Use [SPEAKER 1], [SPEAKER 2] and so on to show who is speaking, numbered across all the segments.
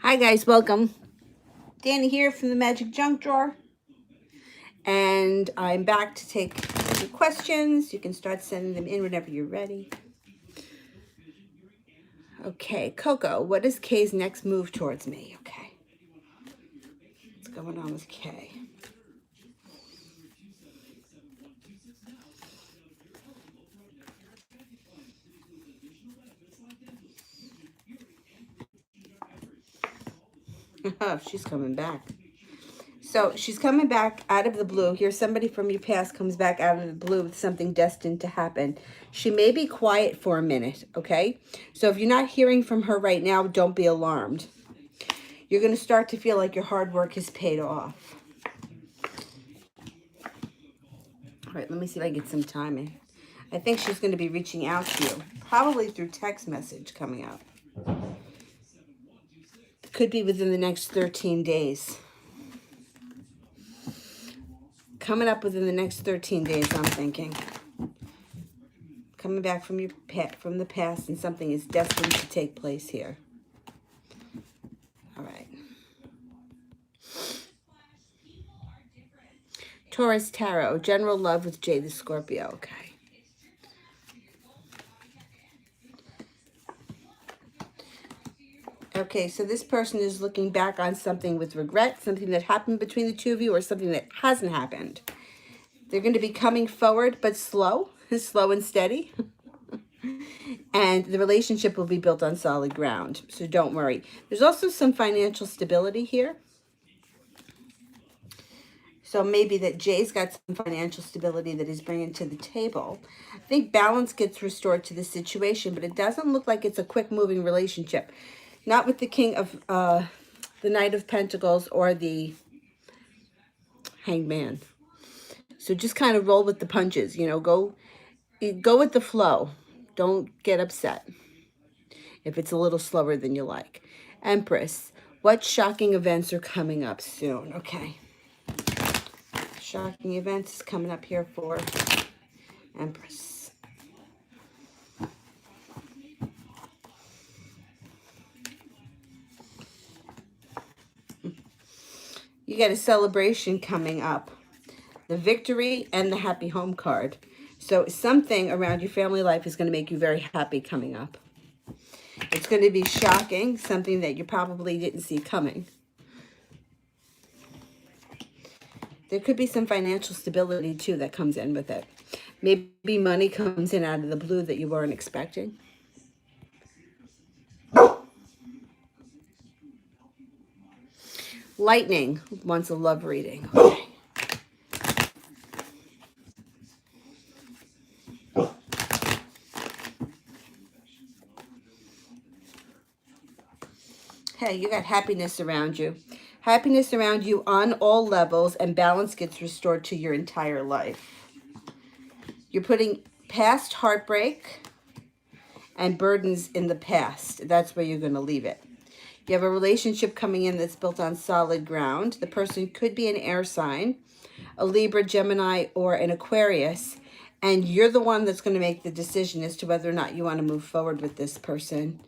[SPEAKER 1] Hi guys, welcome. Danny here from the Magic Junk Drawer. And I'm back to take your questions. You can start sending them in whenever you're ready. Okay, Coco, what is Kay's next move towards me? Okay. What's going on with Kay? Oh, she's coming back. So she's coming back out of the blue. Here's somebody from your past comes back out of the blue with something destined to happen. She may be quiet for a minute, okay? So if you're not hearing from her right now, don't be alarmed. You're going to start to feel like your hard work has paid off. All right, let me see if I get some timing. I think she's going to be reaching out to you, probably through text message coming out. Could be within the next 13 days. Coming up within the next 13 days, I'm thinking. Coming back from the past, and something is destined to take place here. All right. Taurus Tarot, general love with Jay the Scorpio. Okay. Okay, so this person is looking back on something with regret, something that happened between the two of you or something that hasn't happened. They're going to be coming forward, but slow and steady. And the relationship will be built on solid ground, so don't worry. There's also some financial stability here. So maybe that Jay's got some financial stability that he's bringing to the table. I think balance gets restored to the situation, but it doesn't look like it's a quick moving relationship. Not with the King of, the Knight of Pentacles or the Hanged Man. So just kind of roll with the punches, you know, go with the flow. Don't get upset if it's a little slower than you like. Empress, what shocking events are coming up soon? Okay. Shocking events coming up here for Empress. You got a celebration coming up. The victory and the happy home card. So something around your family life is going to make you very happy coming up. It's going to be shocking, something that you probably didn't see coming. There could be some financial stability too that comes in with it. Maybe money comes in out of the blue that you weren't expecting. Lightning wants a love reading. Okay. Hey, you got happiness around you. Happiness around you on all levels, and balance gets restored to your entire life. You're putting past heartbreak and burdens in the past. That's where you're going to leave it. You have a relationship coming in that's built on solid ground. The person could be an air sign, a Libra, Gemini, or an Aquarius. And you're the one that's going to make the decision as to whether or not you want to move forward with this person.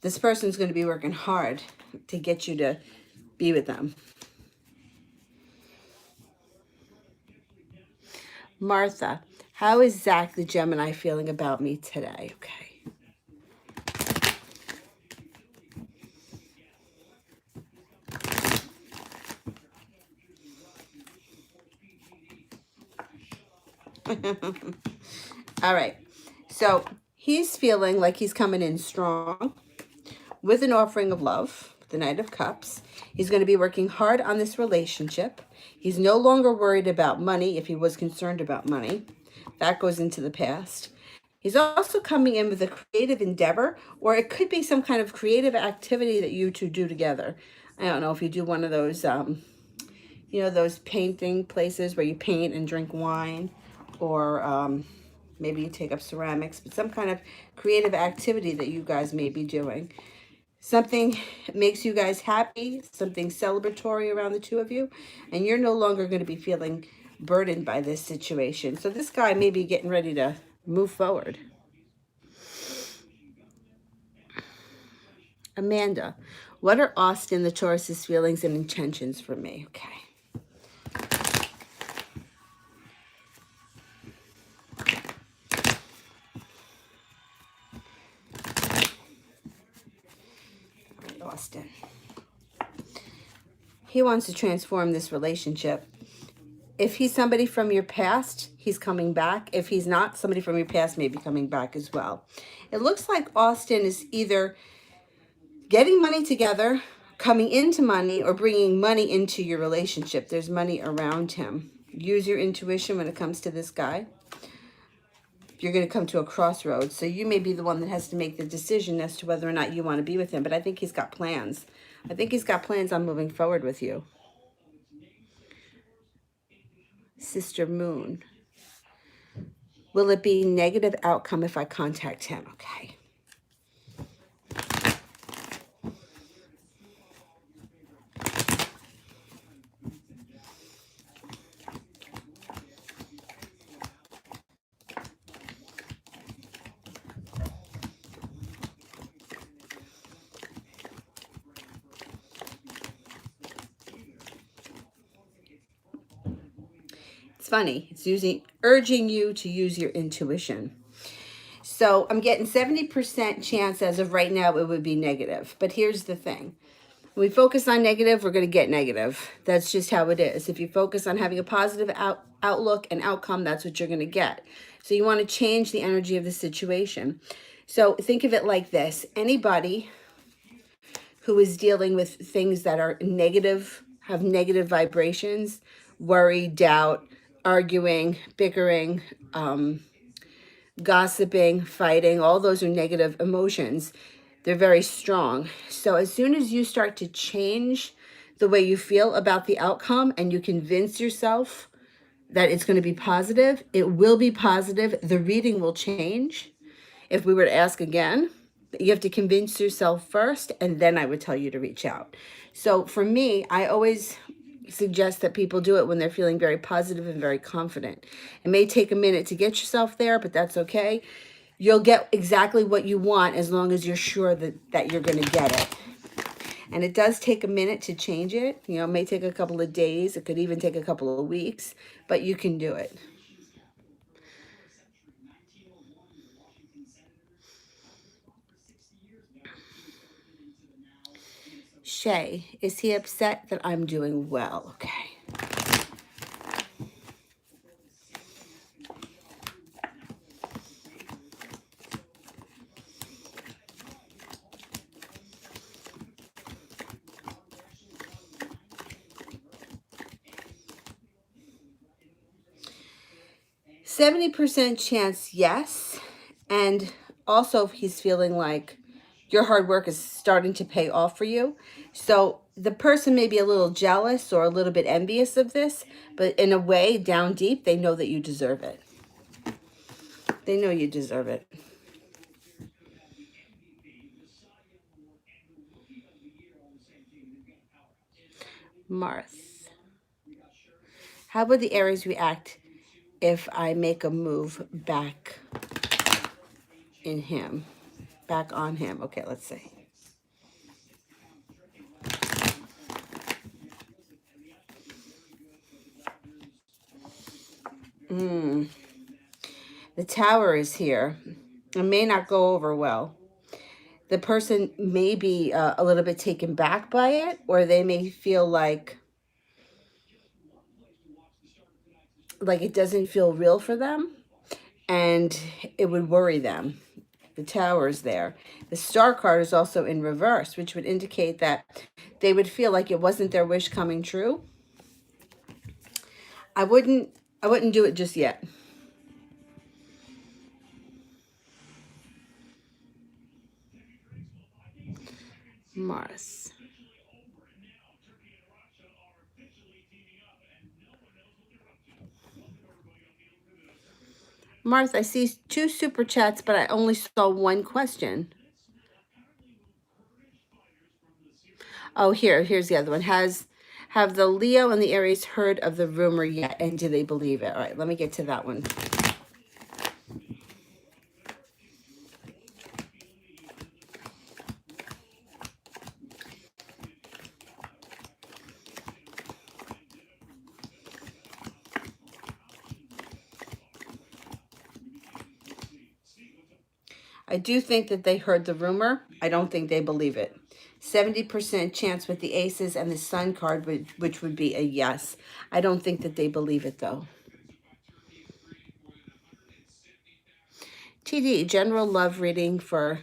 [SPEAKER 1] This person's going to be working hard to get you to be with them. Martha, how is Zach the Gemini feeling about me today? Okay. All right. So he's feeling like he's coming in strong with an offering of love, the Knight of Cups. He's going to be working hard on this relationship. He's no longer worried about money if he was concerned about money. That goes into the past. He's also coming in with a creative endeavor, or it could be some kind of creative activity that you two do together. I don't know if you do one of those, you know, those painting places where you paint and drink wine, or maybe you take up ceramics, but some kind of creative activity that you guys may be doing. Something makes you guys happy, something celebratory around the two of you, and you're no longer going to be feeling burdened by this situation. So this guy may be getting ready to move forward. Amanda, what are Austin, the Taurus's feelings and intentions for me? Okay. Austin. He wants to transform this relationship. If he's somebody from your past, he's coming back. If he's not, somebody from your past may be coming back as well. It looks like Austin is either getting money together, coming into money, or bringing money into your relationship. There's money around him. Use your intuition when it comes to this guy. You're going to come to a crossroads. So you may be the one that has to make the decision as to whether or not you want to be with him. But I think he's got plans. I think he's got plans on moving forward with you. Sister Moon. Will it be negative outcome if I contact him? Okay. It's funny. It's urging you to use your intuition. So I'm getting 70% chance as of right now it would be negative. But here's the thing. When we focus on negative, we're going to get negative. That's just how it is. If you focus on having a positive outlook and outcome, that's what you're going to get. So you want to change the energy of the situation. So think of it like this. Anybody who is dealing with things that are negative, have negative vibrations, worry, doubt, arguing, bickering, gossiping, fighting, all those are negative emotions. They're very strong. So as soon as you start to change the way you feel about the outcome and you convince yourself that it's going to be positive, it will be positive. The reading will change. If we were to ask again, you have to convince yourself first, and then I would tell you to reach out. So for me, I always suggest that people do it when they're feeling very positive and very confident. It may take a minute to get yourself there, but that's okay. You'll get exactly what you want as long as you're sure that you're going to get it. And it does take a minute to change it. You know, it may take a couple of days. It could even take a couple of weeks, but you can do it. Shay, is he upset that I'm doing well? Okay. %70 chance, yes. And also he's feeling like your hard work is starting to pay off for you. So the person may be a little jealous or a little bit envious of this, but in a way, down deep, they know that you deserve it. They know you deserve it. Marth. How would the Aries react if I make a move back in him? Back on him. Okay, let's see. The Tower is here. It may not go over well. The person may be a little bit taken back by it, or they may feel like it doesn't feel real for them, and it would worry them. The Tower is there. The Star card is also in reverse, which would indicate that they would feel like it wasn't their wish coming true. I wouldn't do it just yet. Mars. Martha, I see 2 super chats, but I only saw 1 question. Oh, here's the other one. Have the Leo and the Aries heard of the rumor yet, and do they believe it? All right, let me get to that one. I do think that they heard the rumor. I don't think they believe it. 70% chance with the aces and the sun card, which would be a yes. I don't think that they believe it, though. TD, general love reading for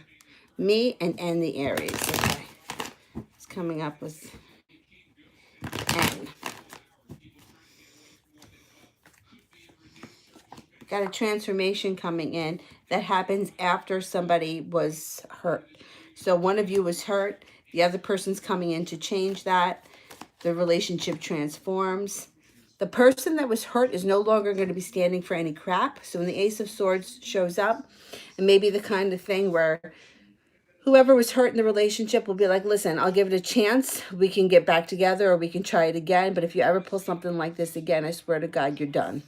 [SPEAKER 1] me and N the Aries. Okay. It's coming up with N. Got a transformation coming in that happens after somebody was hurt. So one of you was hurt. The other person's coming in to change that. The relationship transforms. The person that was hurt is no longer going to be standing for any crap. So when the Ace of Swords shows up, it may be the kind of thing where whoever was hurt in the relationship will be like, listen, I'll give it a chance. We can get back together or we can try it again. But if you ever pull something like this again, I swear to God, you're done.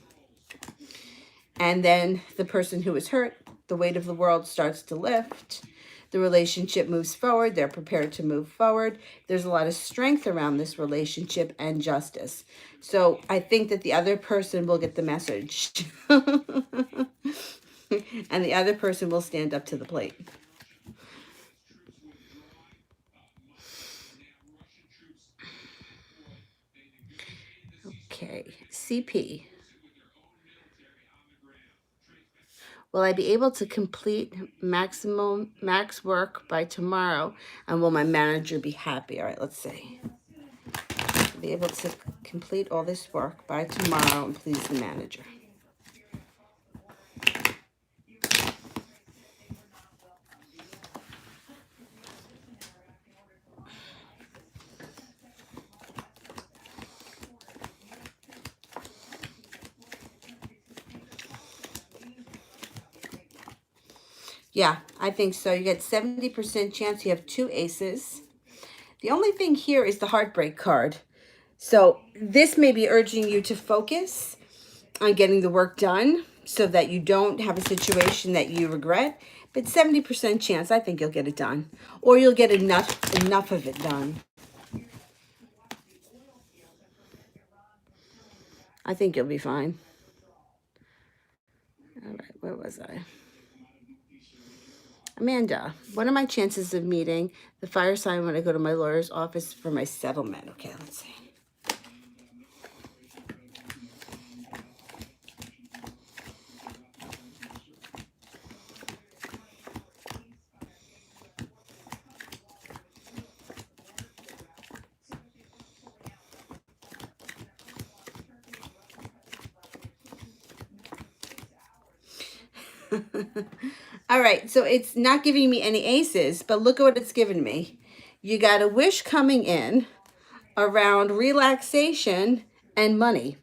[SPEAKER 1] And then the person who was hurt, the weight of the world starts to lift. The relationship moves forward. They're prepared to move forward. There's a lot of strength around this relationship and justice. So I think that the other person will get the message. And the other person will stand up to the plate. Okay, CP. Will I be able to complete max work by tomorrow? And will my manager be happy? All right, let's see. Be able to complete all this work by tomorrow and please the manager. Yeah, I think so. You get 70% chance. You have 2 aces. The only thing here is the heartbreak card. So this may be urging you to focus on getting the work done so that you don't have a situation that you regret. But 70% chance, I think you'll get it done. Or you'll get enough of it done. I think you'll be fine. All right, where was I? Amanda, what are my chances of meeting the fire sign when I go to my lawyer's office for my settlement? Okay, let's see. All right, so it's not giving me any aces, but look at what it's given me. You got a wish coming in around relaxation and money.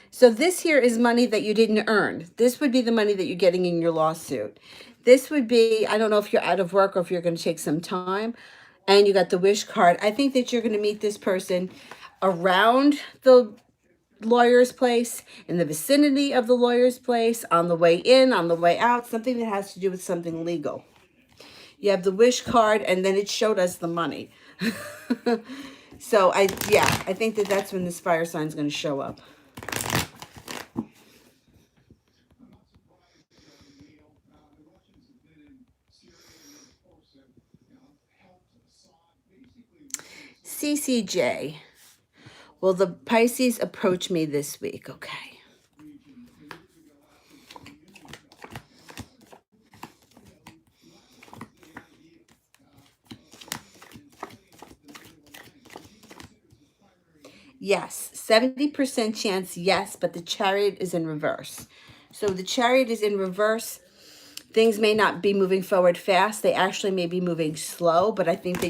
[SPEAKER 1] So this here is money that you didn't earn. This would be the money that you're getting in your lawsuit. This would be, I don't know if you're out of work or if you're going to take some time, and you got the wish card. I think that you're going to meet this person around the lawyer's place, in the vicinity of the lawyer's place, on the way in, on the way out, something that has to do with something legal. You have the wish card, and then it showed us the money. So I think that that's when this fire sign is going to show up. CCJ. Will the Pisces approach me this week? Okay. Yes, 70% chance, yes, but the Chariot is in reverse. So the Chariot is in reverse. Things may not be moving forward fast. They actually may be moving slow, but I think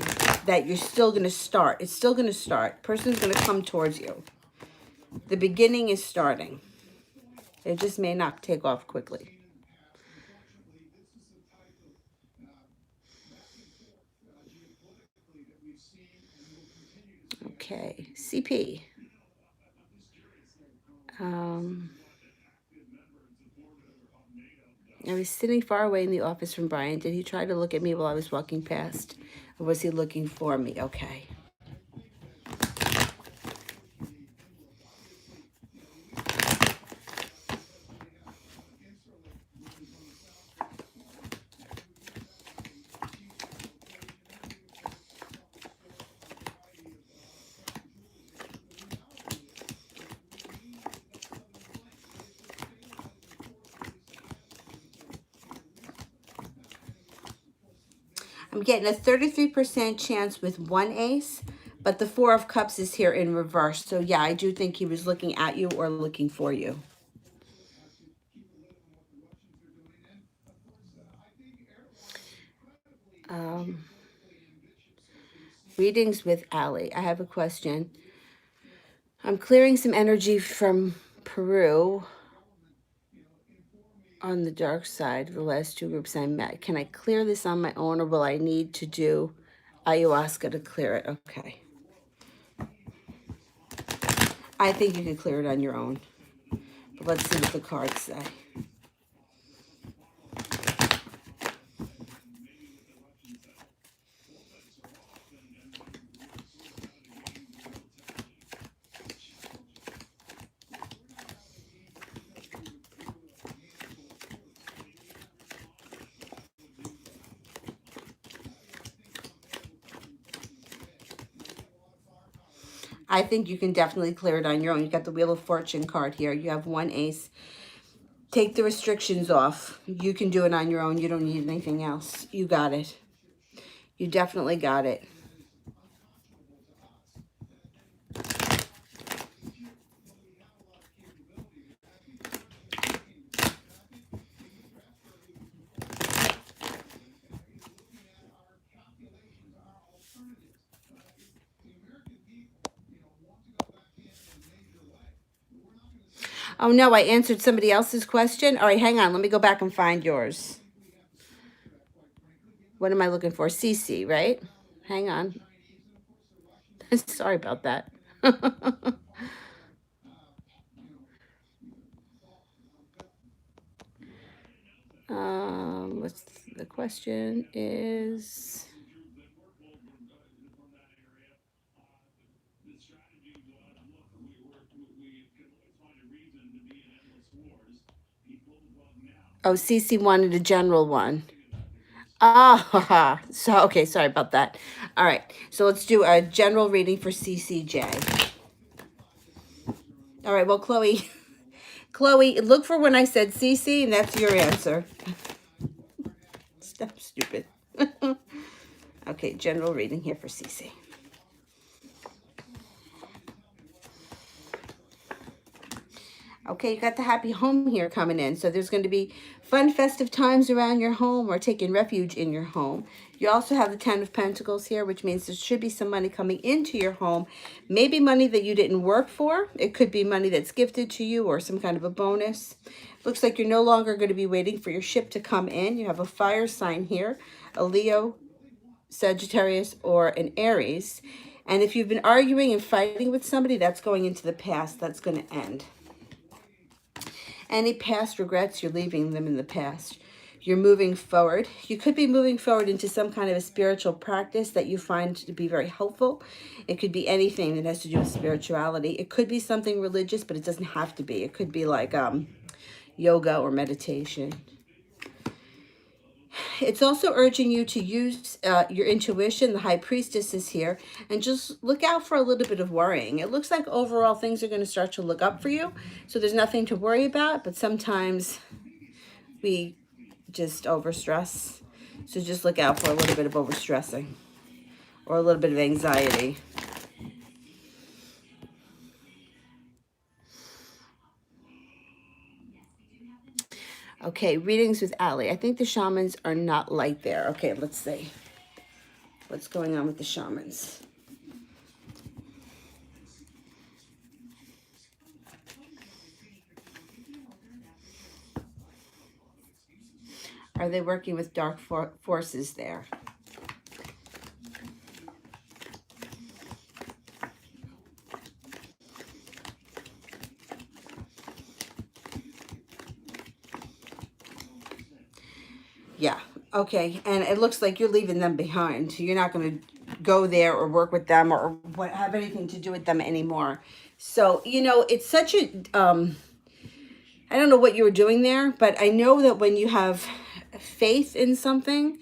[SPEAKER 1] that you're still going to start. It's still going to start. Person's going to come towards you. The beginning is starting. It just may not take off quickly. Okay, CP. I was sitting far away in the office from Brian. Did he try to look at me while I was walking past? Or was he looking for me? Okay. I'm getting a 33% chance with one ace, but the Four of Cups is here in reverse. So yeah, I do think he was looking at you or looking for you. Readings with Allie. I have a question. I'm clearing some energy from Peru on the dark side, the last two groups I met. Can I clear this on my own, or will I need to do ayahuasca to clear it? Okay. I think you can clear it on your own. But let's see what the cards say. I think you can definitely clear it on your own. You got the Wheel of Fortune card here. You have one ace. Take the restrictions off. You can do it on your own. You don't need anything else. You got it. You definitely got it. Oh no, I answered somebody else's question. All right, hang on. Let me go back and find yours. What am I looking for? Cece, right? Hang on. Sorry about that. What's the question is... Oh, Cece wanted a general one. Ah, so, okay, sorry about that. All right, so let's do a general reading for CCJ. All right, well, Chloe, look for when I said CC, and that's your answer. Stop stupid. Okay, general reading here for CC. Okay, you got the happy home here coming in. So there's going to be fun, festive times around your home or taking refuge in your home. You also have the Ten of Pentacles here, which means there should be some money coming into your home. Maybe money that you didn't work for. It could be money that's gifted to you or some kind of a bonus. Looks like you're no longer going to be waiting for your ship to come in. You have a fire sign here, a Leo, Sagittarius, or an Aries. And if you've been arguing and fighting with somebody, that's going into the past. That's going to end. Any past regrets, you're leaving them in the past. You're moving forward. You could be moving forward into some kind of a spiritual practice that you find to be very helpful. It could be anything that has to do with spirituality. It could be something religious, but it doesn't have to be. It could be like yoga or meditation. It's also urging you to use your intuition. The High Priestess is here. And just look out for a little bit of worrying. It looks like overall things are going to start to look up for you. So there's nothing to worry about. But sometimes we just overstress. So just look out for a little bit of overstressing. Or a little bit of anxiety. Okay, readings with Allie. I think the shamans are not light there. Okay, let's see. What's going on with the shamans? Are they working with dark forces there? Yeah, okay, and it looks like you're leaving them behind. You're not going to go there or work with them or have anything to do with them anymore. So, you know, it's such a, I don't know what you were doing there, but I know that when you have faith in something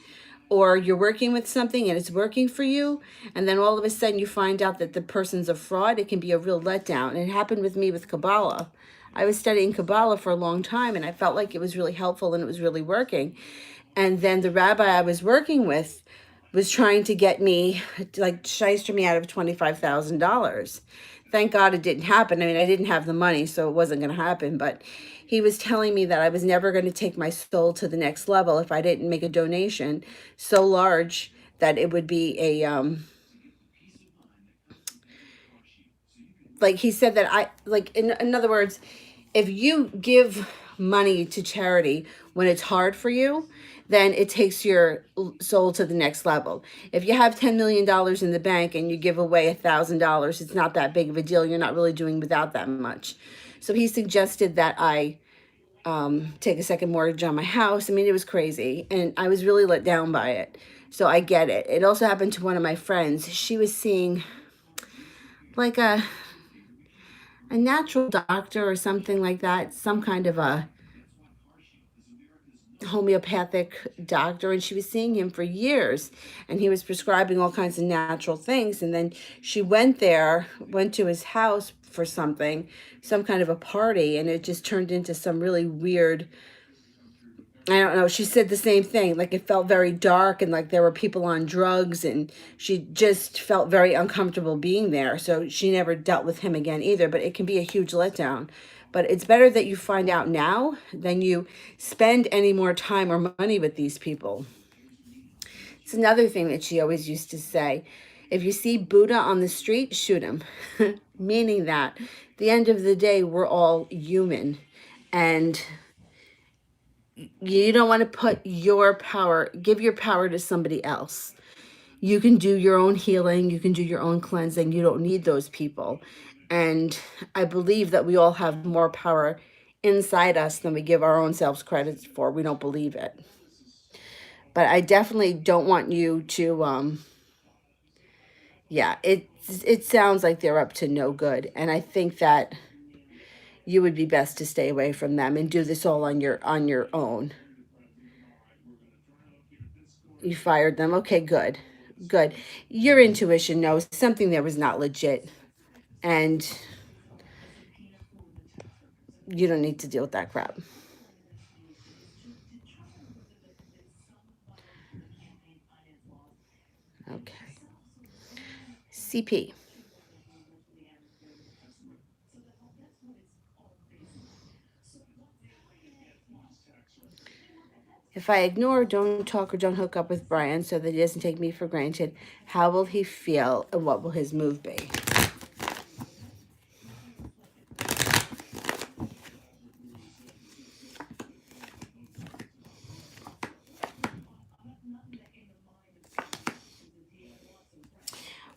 [SPEAKER 1] or you're working with something and it's working for you, and then all of a sudden you find out that the person's a fraud, it can be a real letdown. And it happened with me with Kabbalah. I was studying Kabbalah for a long time, and I felt like it was really helpful and it was really working. And then the rabbi I was working with was trying to get me, like, shyster me out of $25,000. Thank God it didn't happen. I mean, I didn't have the money, so it wasn't going to happen. But he was telling me that I was never going to take my soul to the next level if I didn't make a donation so large that it would be a, like he said that like, in other words, if you give money to charity when it's hard for you, then it takes your soul to the next level. If you have $10 million in the bank and you give away $1,000, it's not that big of a deal. You're not really doing without that much. So he suggested that I take a second mortgage on my house. I mean, it was crazy, and I was really let down by it. So I get it. It also happened to one of my friends. She was seeing like a natural doctor or something like that, some kind of a homeopathic doctor, and she was seeing him for years, and he was prescribing all kinds of natural things. And then she went to his house for something, some kind of a party, and it just turned into some really weird, I don't know. She said the same thing. Like, it felt very dark, and like there were people on drugs, and she just felt very uncomfortable being there. So she never dealt with him again either. But it can be a huge letdown. But it's better that you find out now than you spend any more time or money with these people. It's another thing that she always used to say. If you see Buddha on the street, shoot him. Meaning that at the end of the day, we're all human. And you don't want to put your power, give your power to somebody else. You can do your own healing. You can do your own cleansing. You don't need those people. And I believe that we all have more power inside us than we give our own selves credit for. We don't believe it. But I definitely don't want you to, yeah, it sounds like they're up to no good. And I think that you would be best to stay away from them and do this all on your own. You fired them. Okay, good. Good. Your intuition knows something there was not legit. And you don't need to deal with that crap. Okay. CP. If I ignore, don't talk, or don't hook up with Brian so that he doesn't take me for granted, how will he feel and what will his move be?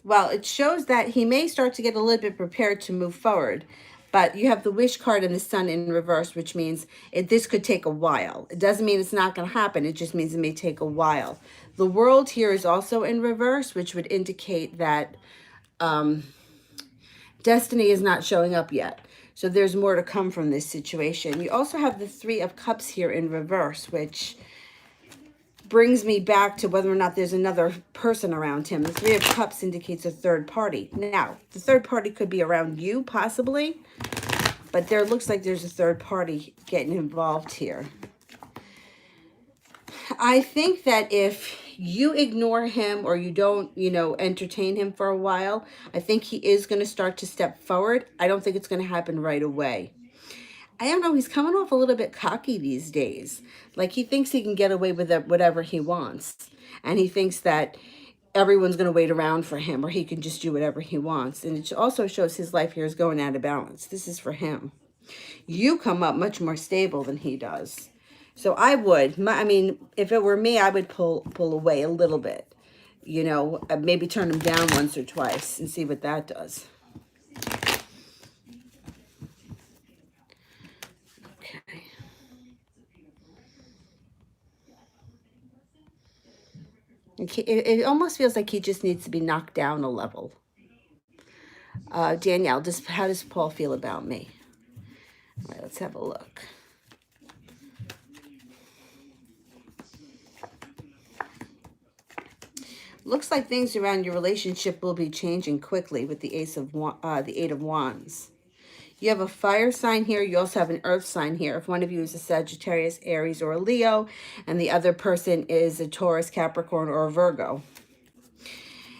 [SPEAKER 1] Well, it shows that he may start to get a little bit prepared to move forward. But you have the wish card and the sun in reverse, which means this could take a while. It doesn't mean it's not going to happen. It just means it may take a while. The world here is also in reverse, which would indicate that destiny is not showing up yet. So there's more to come from this situation. You also have the Three of Cups here in reverse, which brings me back to whether or not there's another person around him. The Three of Cups indicates a third party. Now, the third party could be around you, possibly, but there looks like there's a third party getting involved here. I think that if you ignore him or you don't, entertain him for a while, I think he is going to start to step forward. I don't think it's going to happen right away. I don't know, he's coming off a little bit cocky these days. Like, he thinks he can get away with whatever he wants. And he thinks that everyone's going to wait around for him, or he can just do whatever he wants. And it also shows his life here is going out of balance. This is for him. You come up much more stable than he does. So I would, if it were me, I would pull away a little bit. Maybe turn him down once or twice and see what that does. It almost feels like he just needs to be knocked down a level. Danielle, how does Paul feel about me? All right, let's have a look. Looks like things around your relationship will be changing quickly with the the Eight of Wands. You have a fire sign here. You also have an earth sign here. If one of you is a Sagittarius, Aries, or a Leo, and the other person is a Taurus, Capricorn, or a Virgo.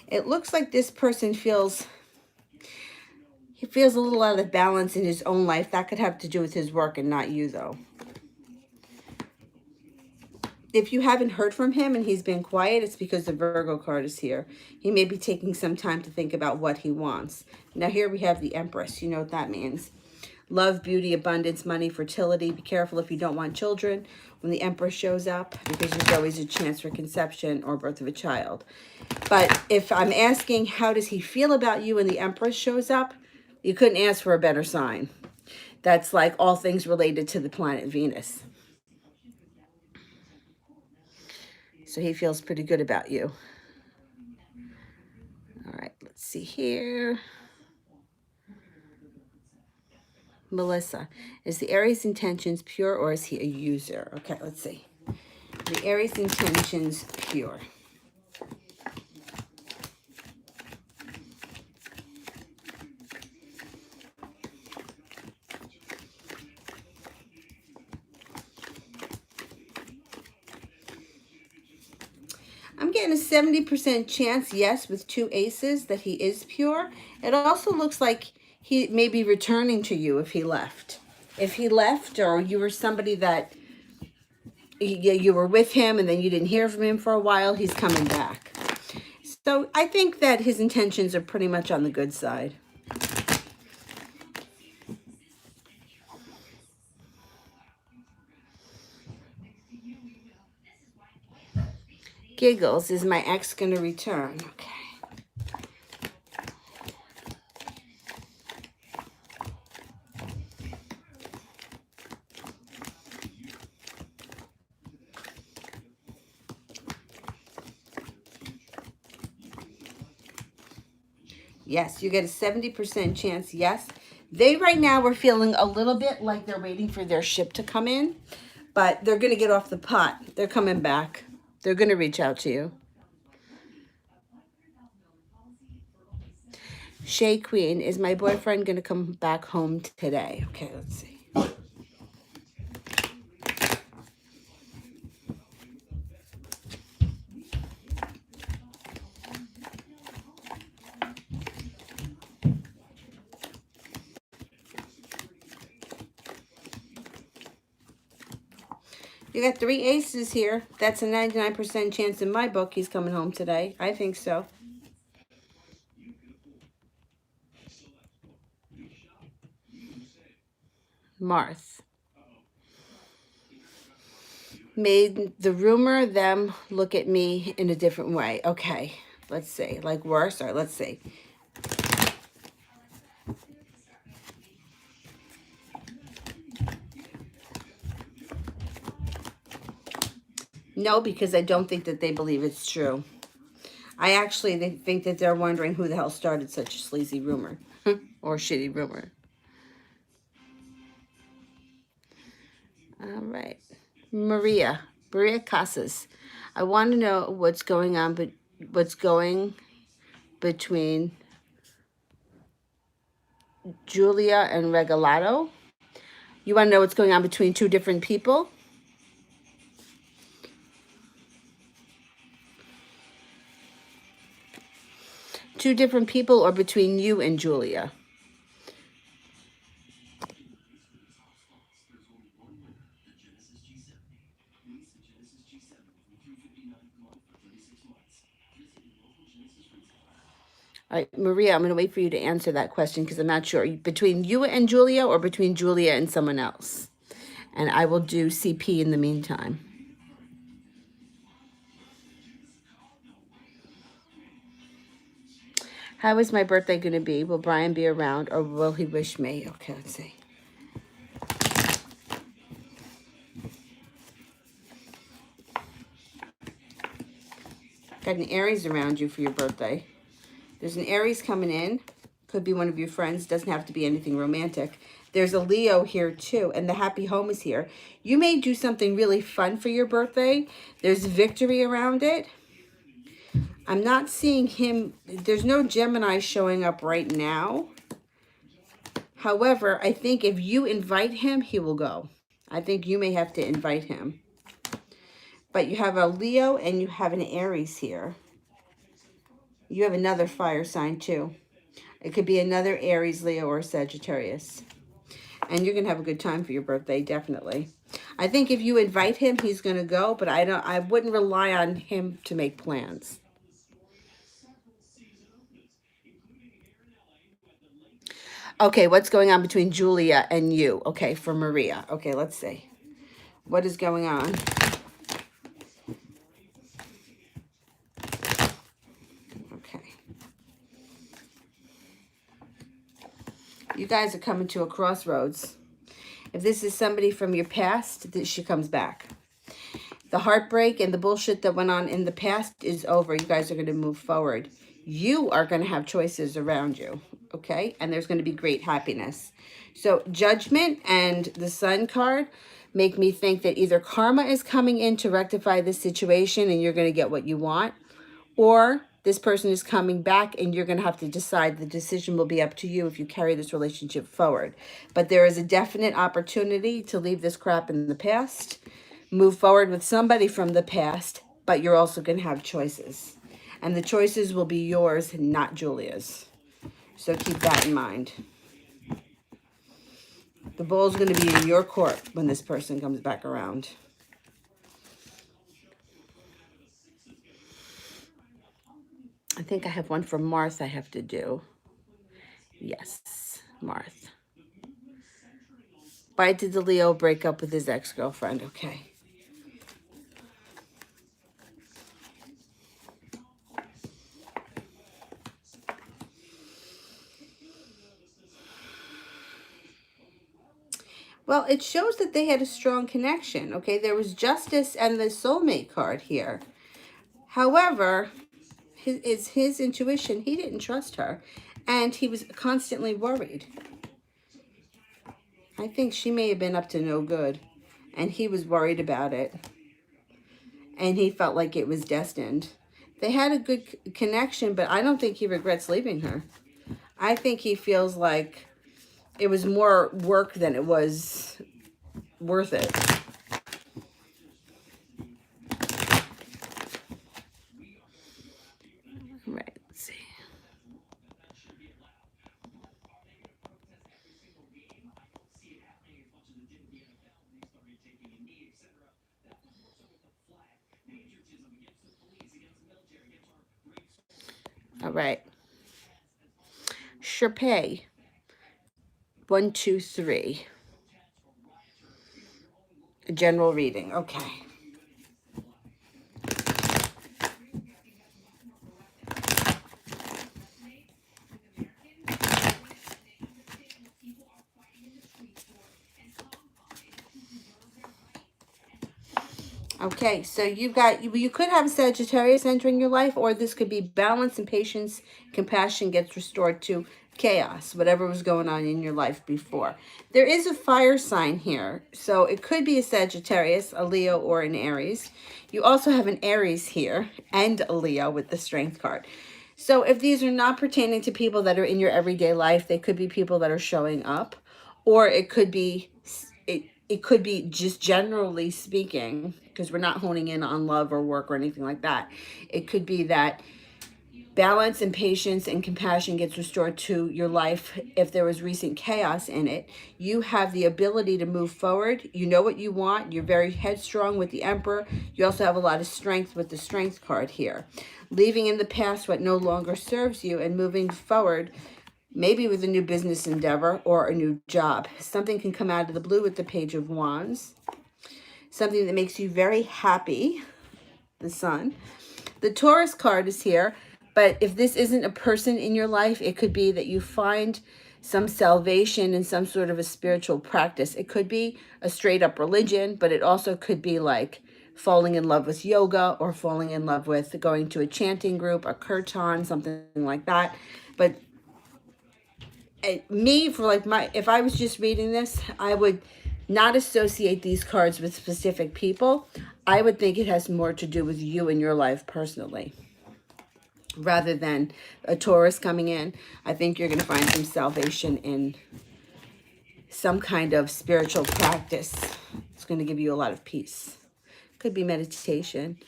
[SPEAKER 1] It looks like this person feels, he feels a little out of balance in his own life. That could have to do with his work and not you, though. If you haven't heard from him and he's been quiet, it's because the Virgo card is here. He may be taking some time to think about what he wants. Now here we have the Empress. You know what that means. Love, beauty, abundance, money, fertility. Be careful if you don't want children when the Empress shows up, because there's always a chance for conception or birth of a child. But if I'm asking how does he feel about you when the Empress shows up, you couldn't ask for a better sign. That's like all things related to the planet Venus. So he feels pretty good about you. All right, let's see here. Melissa, is the Aries intentions pure or is he a user? Okay, let's see. The Aries intentions pure. I'm getting a 70% chance, yes, with 2 aces, that he is pure. It also looks like he may be returning to you if he left. If he left, or you were somebody that you were with him and then you didn't hear from him for a while, he's coming back. So I think that his intentions are pretty much on the good side. Giggles, is my ex going to return? Okay. Yes, you get a 70% chance, yes. They right now are feeling a little bit like they're waiting for their ship to come in, but they're going to get off the pot. They're coming back. They're going to reach out to you. Shay Queen, is my boyfriend going to come back home today? Okay, let's see. You got 3 aces here. That's a 99% chance in my book he's coming home today. I think so. Marth. Made the rumor them look at me in a different way. Okay, let's see. Like worse? All right, let's see. No, because I don't think that they believe it's true. I actually think that they're wondering who the hell started such a sleazy rumor or shitty rumor. All right. Maria Casas. I want to know what's going on, but what's going between Julia and Regalado. You want to know what's going on between 2 different people? Two different people, or between you and Julia? All right, Maria, I'm going to wait for you to answer that question because I'm not sure. Between you and Julia or between Julia and someone else? And I will do CP in the meantime. How is my birthday going to be? Will Brian be around or will he wish me? Okay, let's see. Got an Aries around you for your birthday. There's an Aries coming in. Could be one of your friends. Doesn't have to be anything romantic. There's a Leo here too, and the happy home is here. You may do something really fun for your birthday. There's victory around it. I'm not seeing him. There's no Gemini showing up right now. However, I think if you invite him, he will go. I think you may have to invite him. But you have a Leo and you have an Aries here. You have another fire sign too. It could be another Aries, Leo, or Sagittarius. And you're going to have a good time for your birthday, definitely. I think if you invite him, he's going to go, but I wouldn't rely on him to make plans. Okay, what's going on between Julia and you? Okay, for Maria. Okay, let's see. What is going on? Okay. You guys are coming to a crossroads. If this is somebody from your past, she comes back. The heartbreak and the bullshit that went on in the past is over. You guys are going to move forward. You are going to have choices around you, okay? And there's going to be great happiness. So Judgment and the Sun card make me think that either karma is coming in to rectify this situation and you're going to get what you want, or this person is coming back and you're going to have to decide. The decision will be up to you if you carry this relationship forward. But there is a definite opportunity to leave this crap in the past, move forward with somebody from the past, but you're also going to have choices. And the choices will be yours, not Julia's. So keep that in mind. The ball's going to be in your court when this person comes back around. I think I have one for Martha I have to do. Yes, Martha. Why did the Leo break up with his ex-girlfriend? Okay. Well, it shows that they had a strong connection, okay? There was justice and the soulmate card here. However, his intuition, he didn't trust her, and he was constantly worried. I think she may have been up to no good, and he was worried about it, and he felt like it was destined. They had a good connection, but I don't think he regrets leaving her. I think he feels like it was more work than it was worth it. Right, let's see. All right. Sherpay. 1, 2, 3. A general reading. Okay. Okay, so you could have Sagittarius entering your life, or this could be balance and patience, compassion gets restored to chaos, whatever was going on in your life before. There is a fire sign here, so it could be a Sagittarius, a Leo, or an Aries. You also have an Aries here and a Leo with the Strength card. So if these are not pertaining to people that are in your everyday life, they could be people that are showing up, or it could be it could be just generally speaking, because we're not honing in on love or work or anything like that. It could be that balance and patience and compassion gets restored to your life. If there was recent chaos in it, you have the ability to move forward. You know what you want. You're very headstrong with the Emperor. You also have a lot of strength with the Strength card here. Leaving in the past what no longer serves you and moving forward, maybe with a new business endeavor or a new job. Something can come out of the blue with the Page of Wands. Something that makes you very happy, the Sun. The Taurus card is here, but if this isn't a person in your life, it could be that you find some salvation in some sort of a spiritual practice. It could be a straight up religion, but it also could be like falling in love with yoga or falling in love with going to a chanting group, a kirtan, something like that. But me, for like if I was just reading this, I would not associate these cards with specific people. I would think it has more to do with you and your life personally, rather than a Taurus coming in. I think you're going to find some salvation in some kind of spiritual practice. It's going to give you a lot of peace. Could be meditation.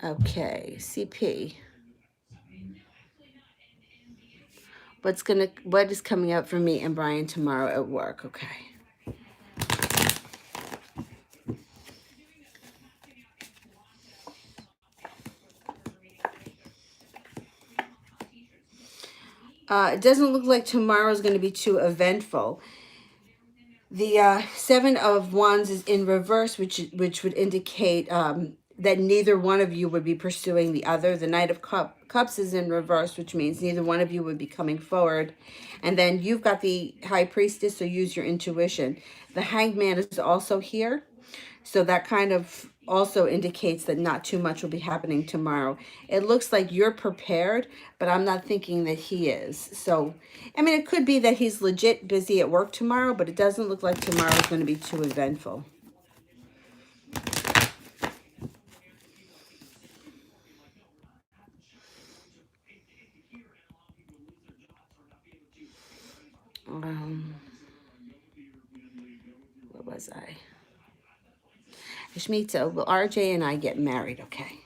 [SPEAKER 1] Okay, CP. What is coming up for me and Brian tomorrow at work? Okay. It doesn't look like tomorrow is going to be too eventful. The Seven of Wands is in reverse, which would indicate that neither one of you would be pursuing the other. The Knight of Cups is in reverse, which means neither one of you would be coming forward. And then you've got the High Priestess, so use your intuition. The Hanged Man is also here. So that kind of also indicates that not too much will be happening tomorrow. It looks like you're prepared, but I'm not thinking that he is. So, I mean, it could be that he's legit busy at work tomorrow, but it doesn't look like tomorrow is going to be too eventful. What was I? Ashmita, will RJ and I get married? Okay.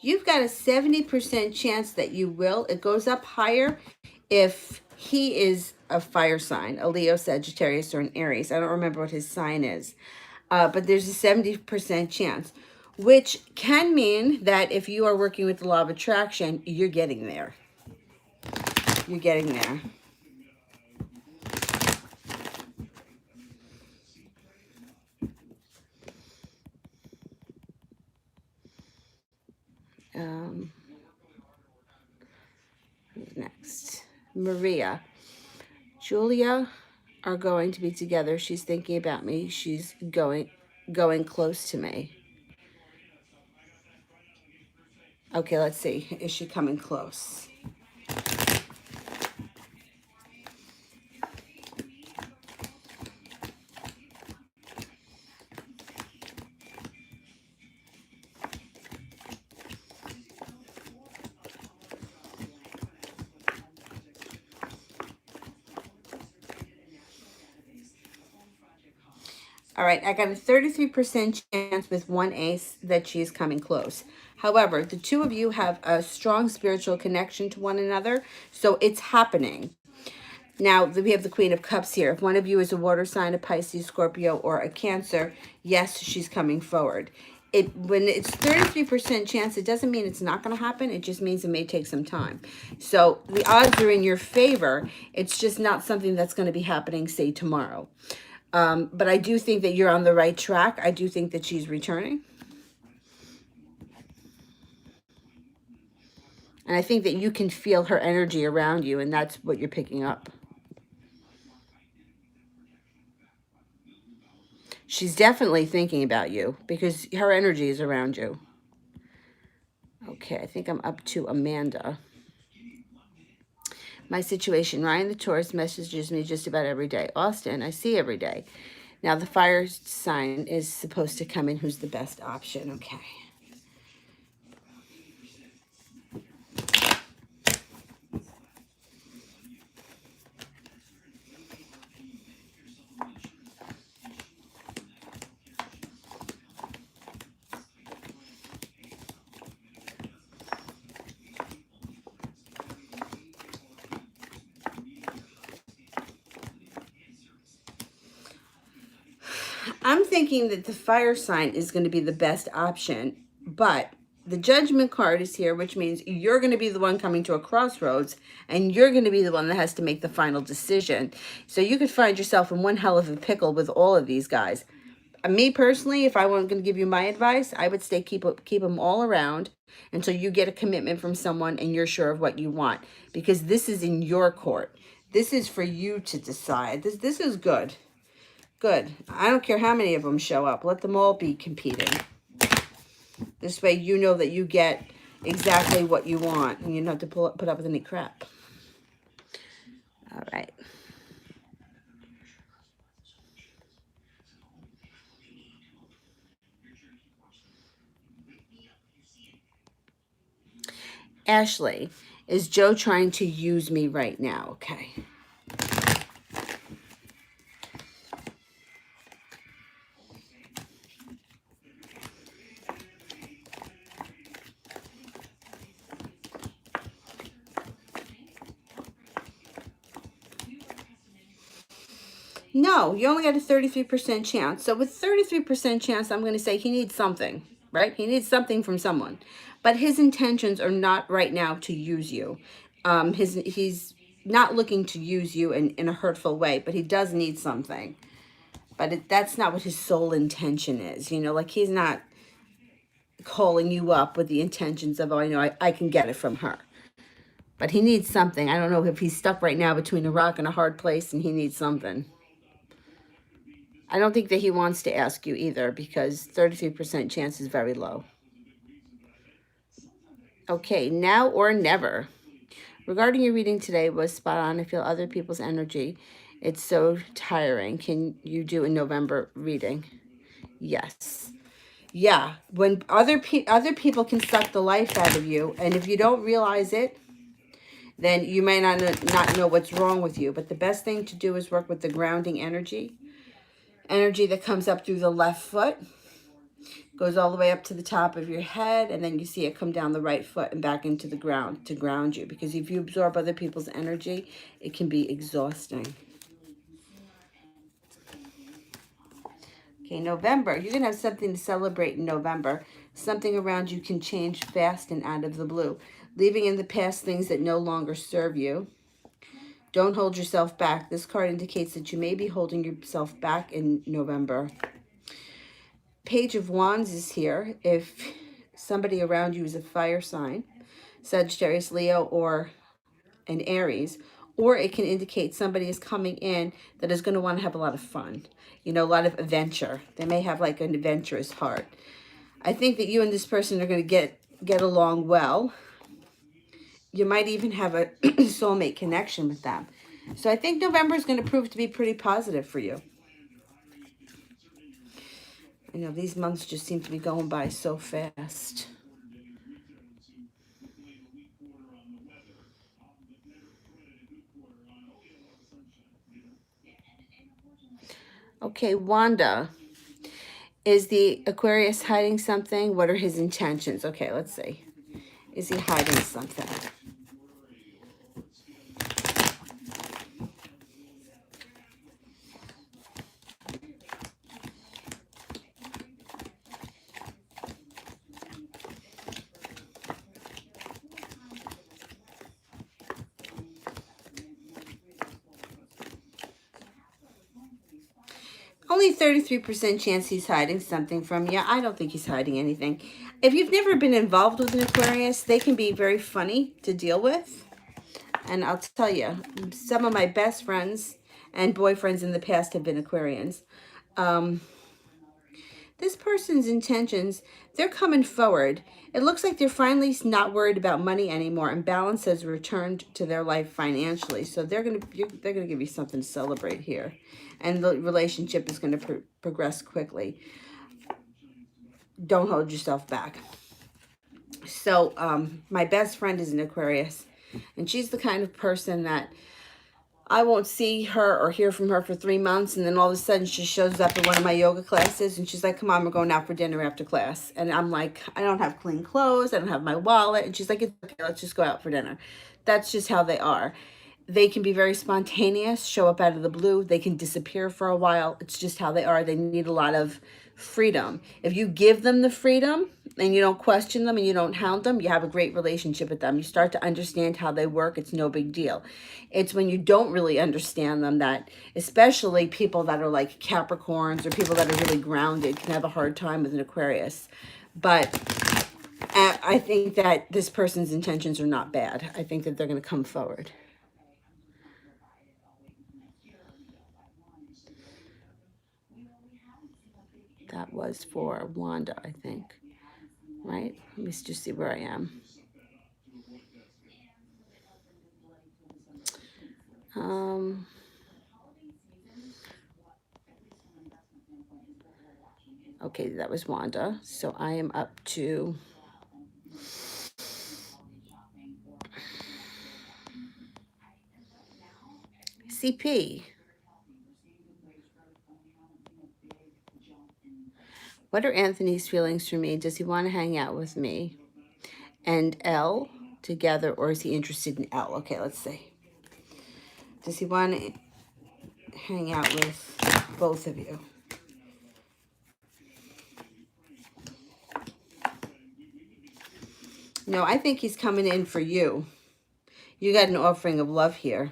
[SPEAKER 1] You've got a 70% chance that you will. It goes up higher if he is a fire sign, a Leo, Sagittarius, or an Aries. I don't remember what his sign is. But there's a 70% chance, which can mean that if you are working with the law of attraction, you're getting there. You're getting there. Who's next? Maria. Julia are going to be together. She's thinking about me. She's going close to me. Okay, let's see. Is she coming close? All right, I got a 33% chance with one ace that she is coming close. However, the two of you have a strong spiritual connection to one another, so it's happening. Now, we have the Queen of Cups here. If one of you is a water sign, a Pisces, Scorpio, or a Cancer, yes, she's coming forward. When it's 33% chance, it doesn't mean it's not going to happen. It just means it may take some time. So the odds are in your favor. It's just not something that's going to be happening, say, tomorrow. But I do think that you're on the right track. I do think that she's returning. And I think that you can feel her energy around you, and that's what you're picking up. She's definitely thinking about you because her energy is around you. Okay, I think I'm up to Amanda. My situation, Ryan the Taurus messages me just about every day. Austin, I see every day. Now the fire sign is supposed to come in. Who's the best option? Okay. I'm thinking that the fire sign is going to be the best option, but the judgment card is here, which means you're going to be the one coming to a crossroads and you're going to be the one that has to make the final decision. So you could find yourself in one hell of a pickle with all of these guys. Me personally, if I weren't going to give you my advice, I would stay keep them all around until you get a commitment from someone and you're sure of what you want, because this is in your court. This is for you to decide. This is good. Good. I don't care how many of them show up. Let them all be competing. This way you know that you get exactly what you want and you don't have to put up with any crap. All right. Ashley, Is Joe trying to use me right now? Okay. No, you only got a 33% chance. So with 33% chance, I'm going to say he needs something, right? He needs something from someone. But his intentions are not right now to use you. He's not looking to use you in a hurtful way, but he does need something. But that's not what his sole intention is. You know, like he's not calling you up with the intentions of, oh, I know I can get it from her. But he needs something. I don't know if he's stuck right now between a rock and a hard place and he needs something. I don't think that he wants to ask you either because 33% chance is very low. Okay, now or never. Regarding your reading today was spot on. I feel other people's energy. It's so tiring. Can you do a November reading? Yes. Yeah, when other people can suck the life out of you, and if you don't realize it, then you may not know what's wrong with you. But the best thing to do is work with the grounding energy that comes up through the left foot, goes all the way up to the top of your head, and then you see it come down the right foot and back into the ground to ground you. Because if you absorb other people's energy, it can be exhausting. Okay, November. You're going to have something to celebrate in November. Something around you can change fast and out of the blue. Leaving in the past things that no longer serve you. Don't hold yourself back. This card indicates that you may be holding yourself back in November. Page of Wands is here. If somebody around you is a fire sign, Sagittarius, Leo, or an Aries, or it can indicate somebody is coming in that is going to want to have a lot of fun, you know, a lot of adventure. They may have like an adventurous heart. I think that you and this person are going to get along well. You might even have a soulmate connection with them. So I think November is going to prove to be pretty positive for you. I know these months just seem to be going by so fast. Okay, Wanda. Is the Aquarius hiding something? What are his intentions? Okay, let's see. Is he hiding something? Only 33% chance he's hiding something from you. I don't think he's hiding anything. If you've never been involved with an Aquarius, they can be very funny to deal with. And I'll tell you, some of my best friends and boyfriends in the past have been Aquarians. This person's intentions, they're coming forward. It looks like they're finally not worried about money anymore, and balance has returned to their life financially. So they're gonna give you something to celebrate here, and the relationship is going to progress quickly. Don't hold yourself back. So my best friend is an Aquarius, and she's the kind of person that I won't see her or hear from her for 3 months, and then all of a sudden she shows up at one of my yoga classes, and she's like, come on, we're going out for dinner after class. And I'm like, I don't have clean clothes, I don't have my wallet. And she's like, it's okay, let's just go out for dinner. That's just how they are. They can be very spontaneous, show up out of the blue. They can disappear for a while. It's just how they are. They need a lot of freedom. If you give them the freedom and you don't question them and you don't hound them, you have a great relationship with them. You start to understand how they work. It's no big deal. It's when you don't really understand them that, especially people that are like Capricorns or people that are really grounded, can have a hard time with an Aquarius. But I think that this person's intentions are not bad. I think that they're going to come forward. That was for Wanda, I think. Right? Let me just see where I am. Okay, that was Wanda. So I am up to CP. What are Anthony's feelings for me? Does he want to hang out with me and L together, or is he interested in L? Okay, let's see. Does he want to hang out with both of you? No, I think he's coming in for you. You got an offering of love here.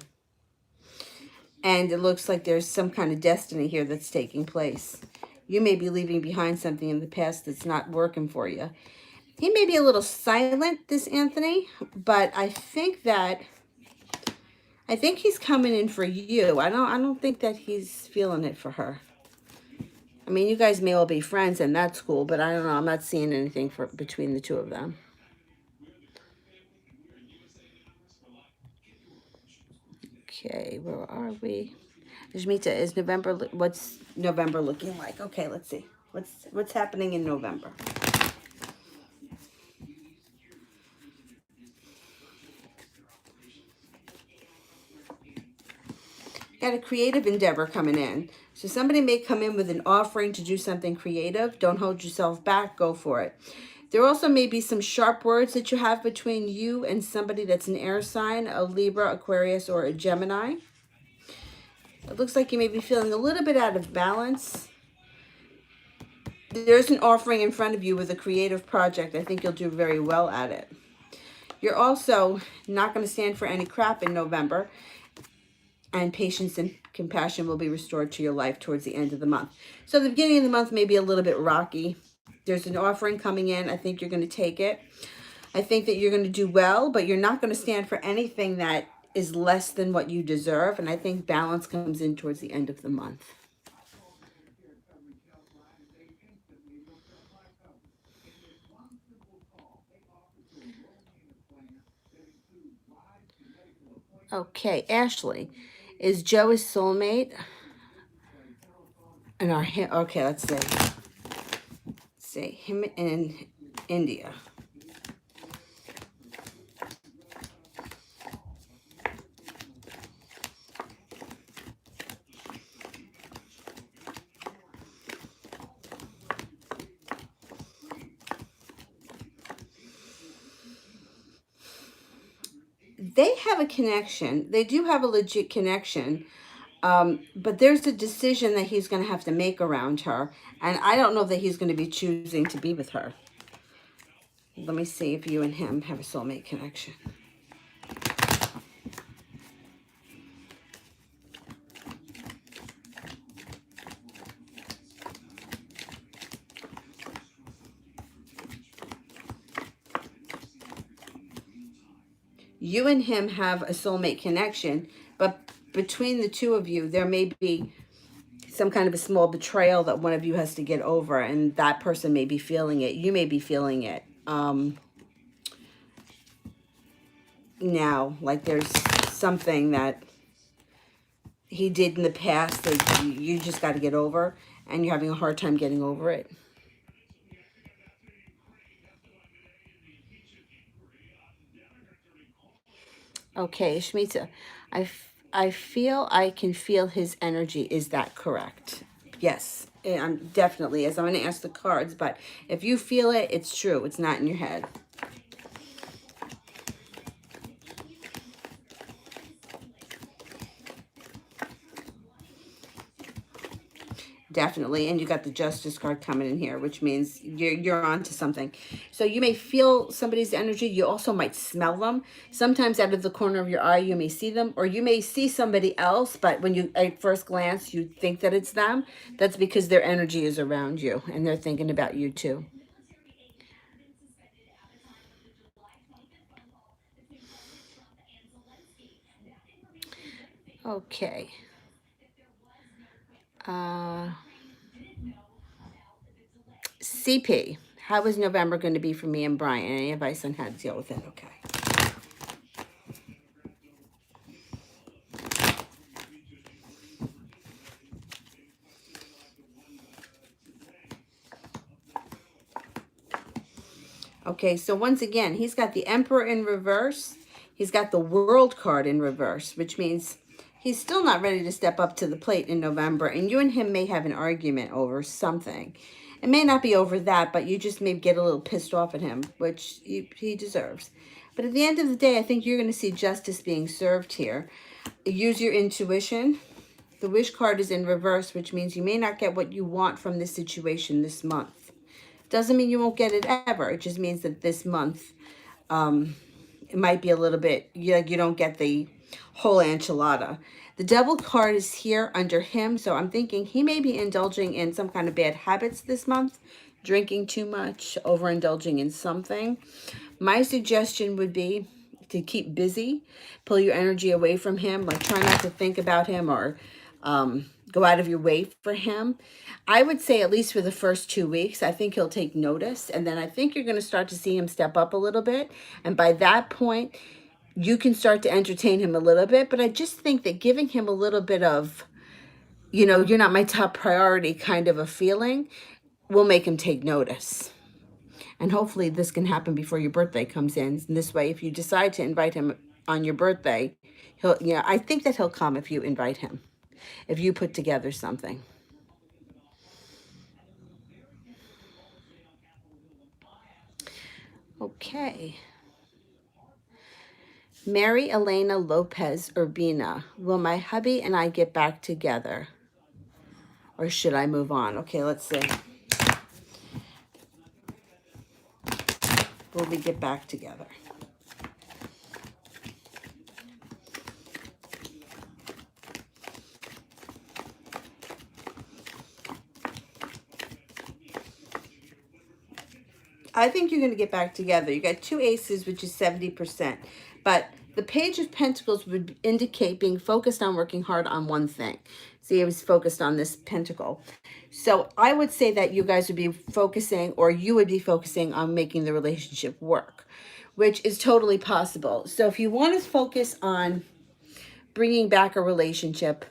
[SPEAKER 1] And it looks like there's some kind of destiny here that's taking place. You may be leaving behind something in the past that's not working for you. He may be a little silent, this Anthony, but I think he's coming in for you. I don't think that he's feeling it for her. I mean, you guys may all be friends and that's cool, but I don't know. I'm not seeing anything between the two of them. Okay, where are we? Shmita, is November, what's November looking like? Okay, let's see. What's happening in November? Got a creative endeavor coming in. So somebody may come in with an offering to do something creative. Don't hold yourself back. Go for it. There also may be some sharp words that you have between you and somebody that's an air sign, a Libra, Aquarius, or a Gemini. It looks like you may be feeling a little bit out of balance. There's an offering in front of you with a creative project. I think you'll do very well at it. You're also not going to stand for any crap in November. And patience and compassion will be restored to your life towards the end of the month. So the beginning of the month may be a little bit rocky. There's an offering coming in. I think you're going to take it. I think that you're going to do well, but you're not going to stand for anything that is less than what you deserve. And I think balance comes in towards the end of the month. Okay, Ashley, is Joe his soulmate? And okay, let's see. Him in India. They have a connection. They do have a legit connection. But there's a decision that he's going to have to make around her. And I don't know that he's going to be choosing to be with her. Let me see if you and him have a soulmate connection. You and him have a soulmate connection, but between the two of you, there may be some kind of a small betrayal that one of you has to get over, and that person may be feeling it. You may be feeling it. Now, like there's something that he did in the past that you just got to get over, and you're having a hard time getting over it. Okay, Shmita, I feel I can feel his energy. Is that correct? Yes, I'm definitely, as I'm going to ask the cards, but if you feel it, it's true. It's not in your head. Definitely. And you got the Justice card coming in here, which means you're on to something. So you may feel somebody's energy. You also might smell them. Sometimes out of the corner of your eye, you may see them, or you may see somebody else, but when you, at first glance, you think that it's them. That's because their energy is around you and they're thinking about you too. Okay. CP, how is November going to be for me and Brian? Any advice on how to deal with it? Okay. Okay, so once again, he's got the Emperor in reverse. He's got the World card in reverse, which means he's still not ready to step up to the plate in November, and you and him may have an argument over something. It may not be over that, but you just may get a little pissed off at him, which he deserves. But at the end of the day, I think you're going to see justice being served here. Use your intuition. The wish card is in reverse, which means you may not get what you want from this situation this month. Doesn't mean you won't get it ever. It just means that this month, it might be a little bit, you don't get the whole enchilada. The devil card is here under him, so I'm thinking he may be indulging in some kind of bad habits this month, drinking too much, overindulging in something. My suggestion would be to keep busy, pull your energy away from him, like try not to think about him or go out of your way for him. I would say at least for the first 2 weeks, I think he'll take notice. And then I think you're going to start to see him step up a little bit. And by that point, you can start to entertain him a little bit. But I just think that giving him a little bit of, you're not my top priority kind of a feeling will make him take notice. And hopefully this can happen before your birthday comes in. And this way, if you decide to invite him on your birthday, I think that he'll come if you invite him, if you put together something. Okay. Mary Elena Lopez Urbina. Will my hubby and I get back together? Or should I move on? Okay, let's see. Will we get back together? I think you're going to get back together. You got 2 aces, which is 70%. But the Page of Pentacles would indicate being focused on working hard on one thing. See, I was focused on this pentacle. So I would say that you guys would be focusing, or you would be focusing on making the relationship work, which is totally possible. So if you want to focus on bringing back a relationship,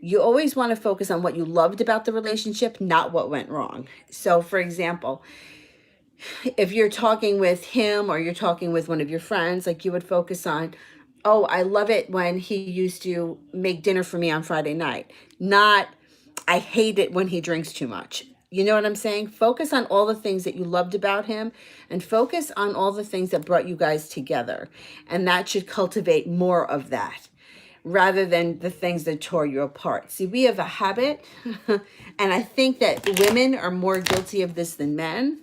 [SPEAKER 1] you always want to focus on what you loved about the relationship, not what went wrong. So for example, if you're talking with him or you're talking with one of your friends, like you would focus on, oh, I love it when he used to make dinner for me on Friday night. Not, I hate it when he drinks too much. You know what I'm saying? Focus on all the things that you loved about him and focus on all the things that brought you guys together. And that should cultivate more of that rather than the things that tore you apart. See, we have a habit, and I think that women are more guilty of this than men,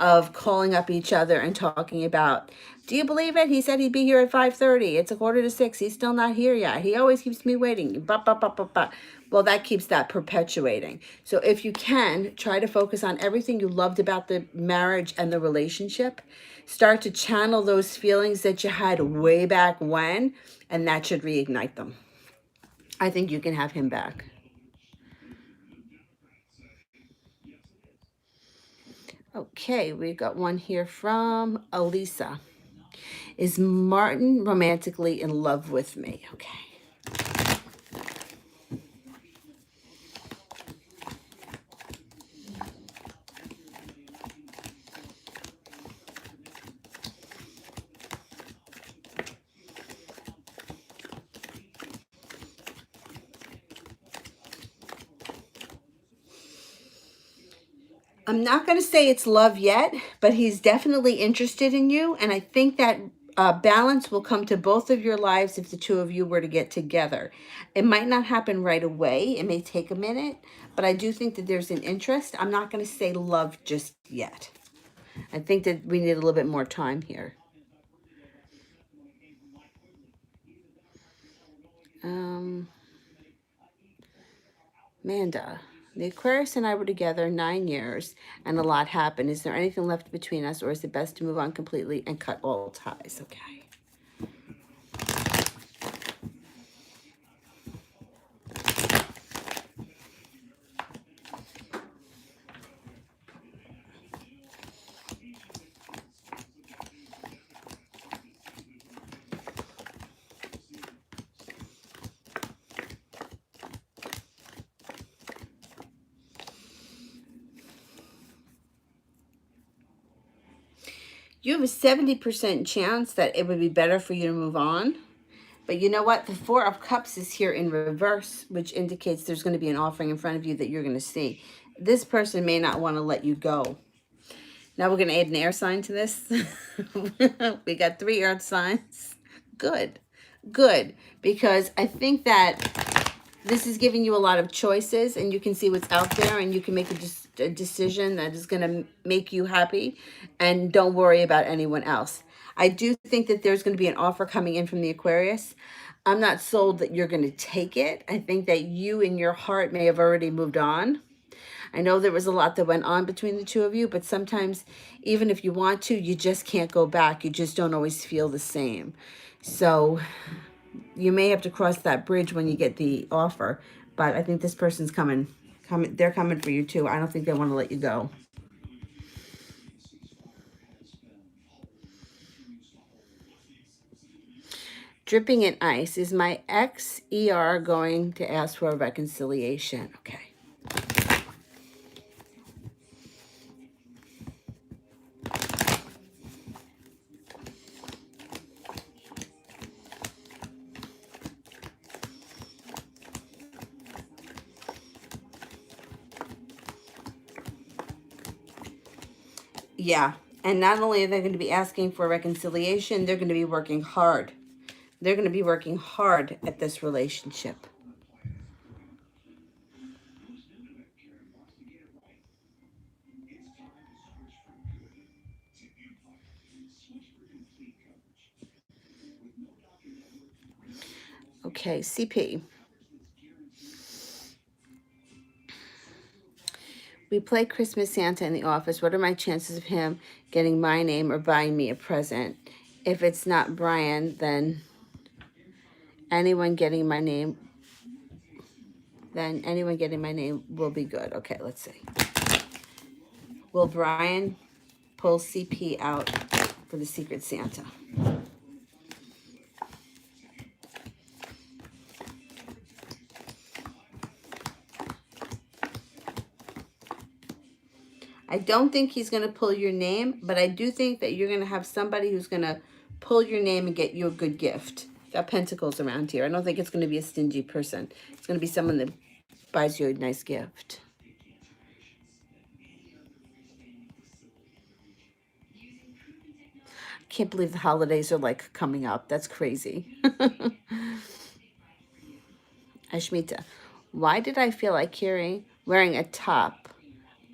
[SPEAKER 1] of calling up each other and talking about, do you believe it? He said he'd be here at 5:30. It's 5:45. He's still not here yet. He always keeps me waiting. Bah, bah, bah, bah, bah. Well, that keeps that perpetuating. So if you can, try to focus on everything you loved about the marriage and the relationship. Start to channel those feelings that you had way back when, and that should reignite them. I think you can have him back. Okay, we got one here from Elisa. Is Martin romantically in love with me? Okay. I'm not going to say it's love yet, but he's definitely interested in you. And I think that balance will come to both of your lives if the two of you were to get together. It might not happen right away. It may take a minute, but I do think that there's an interest. I'm not going to say love just yet. I think that we need a little bit more time here. Amanda. The Aquarius and I were together 9 years and a lot happened. Is there anything left between us, or is it best to move on completely and cut all ties? Okay. You have a 70% chance that it would be better for you to move on. But you know what? The Four of Cups is here in reverse, which indicates there's going to be an offering in front of you that you're going to see. This person may not want to let you go. Now we're going to add an air sign to this. We got 3 earth signs. Good. Good. Because I think that this is giving you a lot of choices, and you can see what's out there, and you can make a decision that is going to make you happy, and don't worry about anyone else. I do think that there's going to be an offer coming in from the Aquarius. I'm not sold that you're going to take it. I think that you in your heart may have already moved on. I know there was a lot that went on between the two of you, but sometimes even if you want to, you just can't go back. You just don't always feel the same. So you may have to cross that bridge when you get the offer, but I think this person's coming. They're coming for you too. I don't think they want to let you go. Dripping in ice. Is my ex ER going to ask for a reconciliation? Okay. Yeah. And not only are they going to be asking for reconciliation, they're going to be working hard. They're going to be working hard at this relationship. Okay, CP. We play Christmas Santa in the office. What are my chances of him getting my name or buying me a present? If it's not Brian, then anyone getting my name will be good. Okay, let's see. Will Brian pull CP out for the Secret Santa? I don't think he's going to pull your name, but I do think that you're going to have somebody who's going to pull your name and get you a good gift. Got pentacles around here. I don't think it's going to be a stingy person. It's going to be someone that buys you a nice gift. Can't believe the holidays are like coming up. That's crazy. Ashmita, why did I feel like wearing a top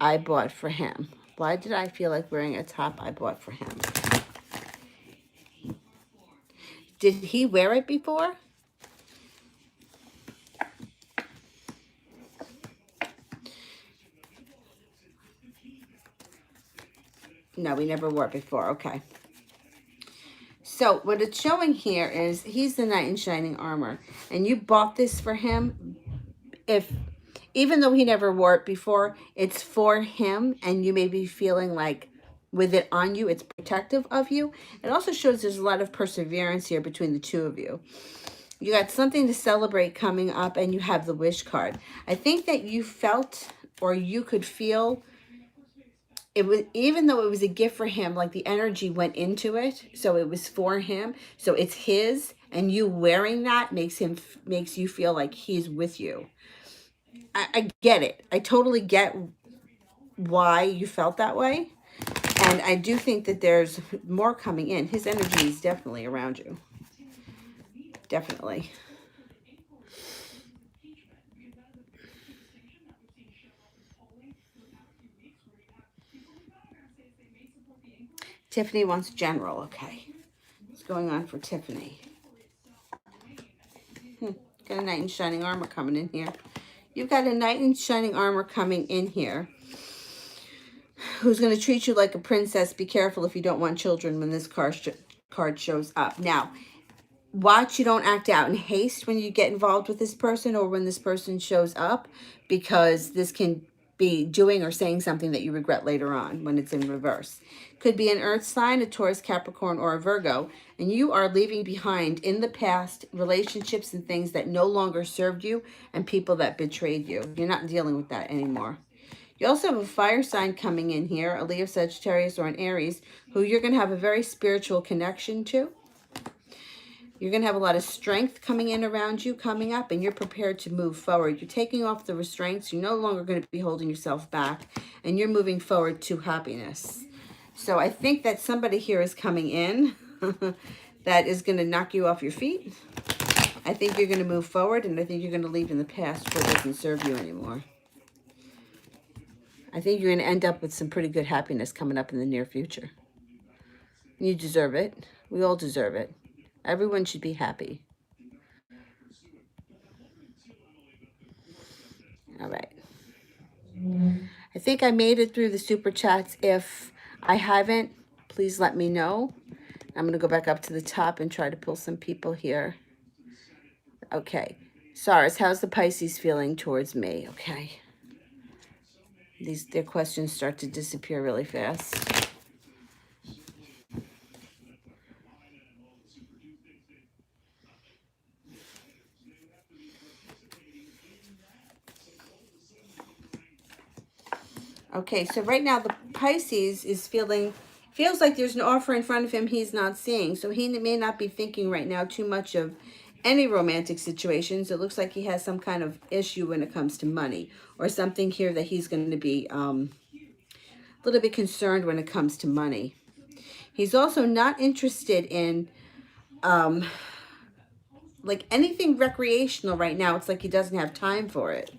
[SPEAKER 1] I bought for him? Why did I feel like wearing a top I bought for him? Did he wear it before? No, we never wore it before. Okay. So what it's showing here is he's the knight in shining armor, and you bought this for him. Even though he never wore it before, it's for him, and you may be feeling like with it on you, it's protective of you. It also shows there's a lot of perseverance here between the two of you. You got something to celebrate coming up, and you have the wish card. I think that you felt, or you could feel, it was, even though it was a gift for him, like the energy went into it, so it was for him, so it's his, and you wearing that makes you feel like he's with you. I get it. I totally get why you felt that way, and I do think that there's more coming in. His energy is definitely around you. Definitely. Tiffany wants general. Okay. What's going on for Tiffany? Got a knight in shining armor coming in here. You've got a knight in shining armor coming in here who's going to treat you like a princess. Be careful if you don't want children when this card shows up. Now, watch you don't act out in haste when you get involved with this person or when this person shows up, because this can be doing or saying something that you regret later on when it's in reverse. Could be an earth sign, a Taurus, Capricorn, or a Virgo, and you are leaving behind in the past relationships and things that no longer served you and people that betrayed you. You're not dealing with that anymore. You also have a fire sign coming in here, a Leo, Sagittarius, or an Aries, who you're going to have a very spiritual connection to. You're going to have a lot of strength coming in around you, coming up, and you're prepared to move forward. You're taking off the restraints. You're no longer going to be holding yourself back, and you're moving forward to happiness. So I think that somebody here is coming in that is going to knock you off your feet. I think you're going to move forward, and I think you're going to leave in the past what doesn't serve you anymore. I think you're going to end up with some pretty good happiness coming up in the near future. You deserve it. We all deserve it. Everyone should be happy. All right. I think I made it through the super chats. If I haven't, please let me know. I'm going to go back up to the top and try to pull some people here. Okay. Sars, how's the Pisces feeling towards me? Okay. Their questions start to disappear really fast. Okay, so right now the Pisces is feels like there's an offer in front of him he's not seeing. So he may not be thinking right now too much of any romantic situations. It looks like he has some kind of issue when it comes to money, or something here that he's going to be a little bit concerned when it comes to money. He's also not interested in like anything recreational right now. It's like he doesn't have time for it.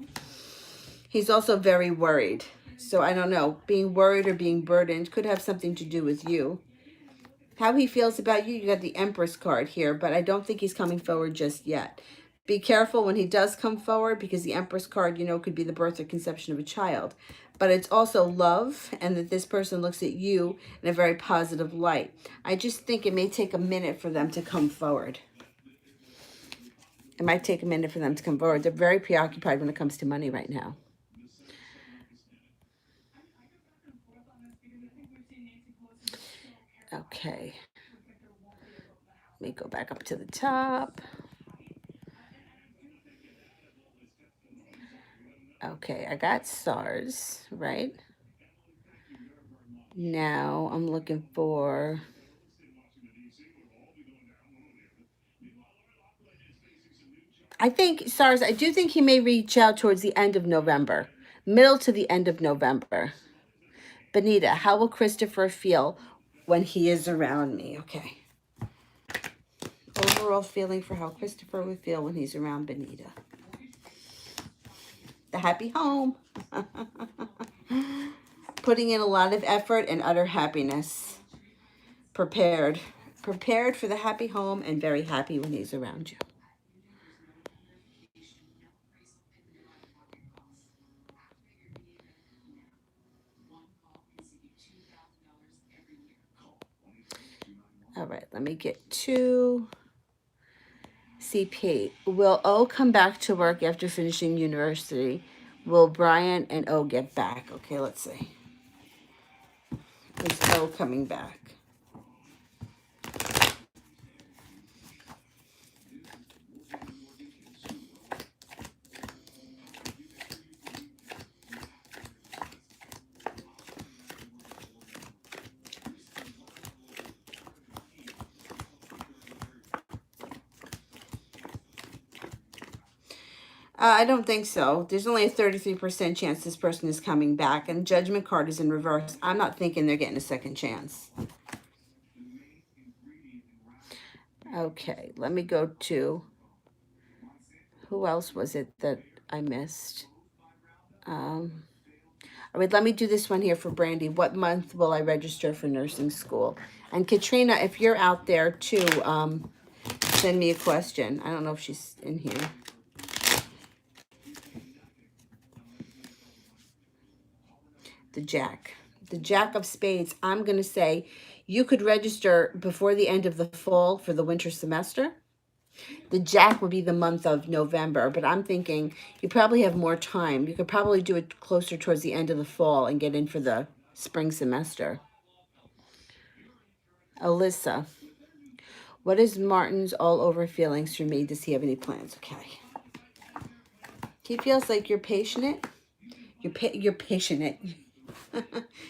[SPEAKER 1] He's also very worried. So I don't know, being worried or being burdened could have something to do with you. How he feels about you, you got the Empress card here, but I don't think he's coming forward just yet. Be careful when he does come forward, because the Empress card, you know, could be the birth or conception of a child. But it's also love, and that this person looks at you in a very positive light. I just think it may take a minute for them to come forward. It might take a minute for them to come forward. They're very preoccupied when it comes to money right now. Okay. Let me go back up to the top. Okay, I got stars, right? Now I'm looking for... I think, stars, I do think he may reach out towards the end of November. Middle to the end of November. Benita, how will Christopher feel when he is around me? Okay. Overall feeling for how Christopher would feel when he's around Benita. The happy home. Putting in a lot of effort and utter happiness. Prepared for the happy home, and very happy when he's around you. All right, let me get to CP. Will O come back to work after finishing university? Will Brian and O get back? Okay, let's see. Is O coming back? I don't think so. There's only a 33% chance this person is coming back, and Judgment card is in reverse. I'm not thinking they're getting a second chance. Okay, let me go to... Who else was it that I missed? All right, let me do this one here for Brandy. What month will I register for nursing school? And Katrina, if you're out there too, send me a question. I don't know if she's in here. The Jack of Spades. I'm going to say you could register before the end of the fall for the winter semester. The Jack would be the month of November, but I'm thinking you probably have more time. You could probably do it closer towards the end of the fall and get in for the spring semester. Alyssa, what is Martin's all over feelings for me? Does he have any plans? Okay. He feels like you're patient. You're patient.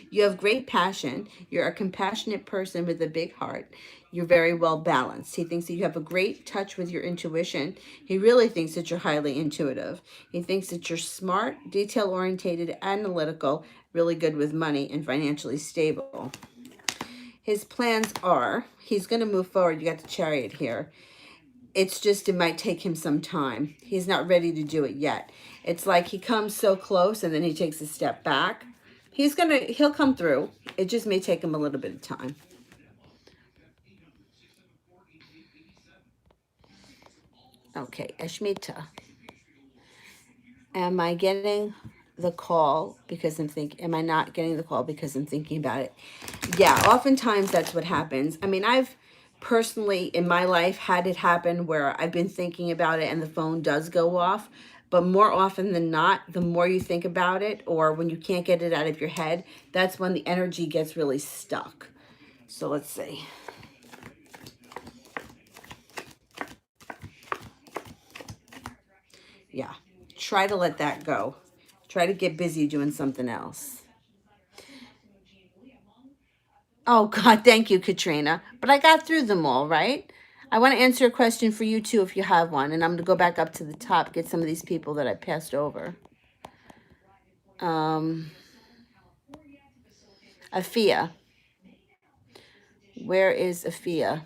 [SPEAKER 1] You have great passion. You're a compassionate person with a big heart. You're very well balanced. He thinks that you have a great touch with your intuition. He really thinks that you're highly intuitive. He thinks that you're smart, detail oriented, analytical, really good with money, and financially stable. His plans are he's going to move forward. You got the Chariot here. It's just it might take him some time. He's not ready to do it yet. It's like he comes so close and then he takes a step back. He'll come through. It just may take him a little bit of time. Okay, Ashmita. Am I getting the call because am I not getting the call because I'm thinking about it? Yeah, oftentimes that's what happens. I mean, I've personally in my life had it happen where I've been thinking about it and the phone does go off. But more often than not, the more you think about it or when you can't get it out of your head, that's when the energy gets really stuck. So let's see. Yeah, try to let that go. Try to get busy doing something else. Oh, God, thank you, Katrina. But I got through them all, right? I want to answer a question for you, too, if you have one. And I'm going to go back up to the top, get some of these people that I passed over. Afia. Where is Afia?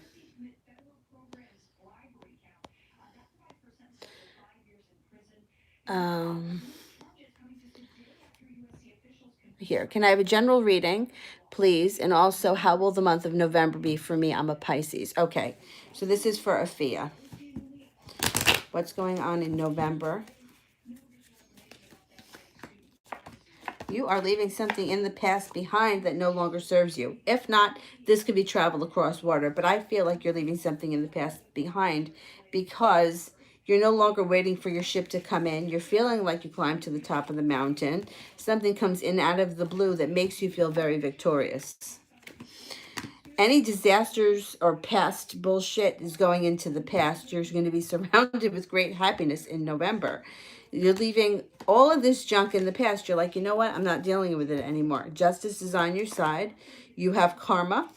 [SPEAKER 1] Here, can I have a general reading, please? And also, how will the month of November be for me? I'm a Pisces. Okay, so this is for Afia. What's going on in November? You are leaving something in the past behind that no longer serves you. If not, this could be travel across water, but I feel like you're leaving something in the past behind because you're no longer waiting for your ship to come in. You're feeling like you climbed to the top of the mountain. Something comes in out of the blue that makes you feel very victorious. Any disasters or past bullshit is going into the past. You're going to be surrounded with great happiness in November. You're leaving all of this junk in the past. You're like, you know what? I'm not dealing with it anymore. Justice is on your side. You have karma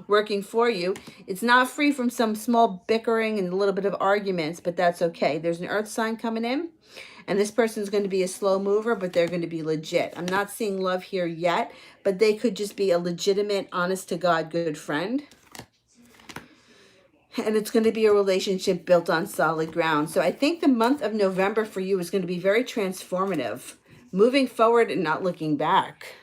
[SPEAKER 1] working for you. It's not free from some small bickering and a little bit of arguments, but that's okay. There's an earth sign coming in. And this person's going to be a slow mover, but they're going to be legit. I'm not seeing love here yet, but they could just be a legitimate, honest to God, good friend. And it's going to be a relationship built on solid ground. So I think the month of November for you is going to be very transformative. Moving forward and not looking back.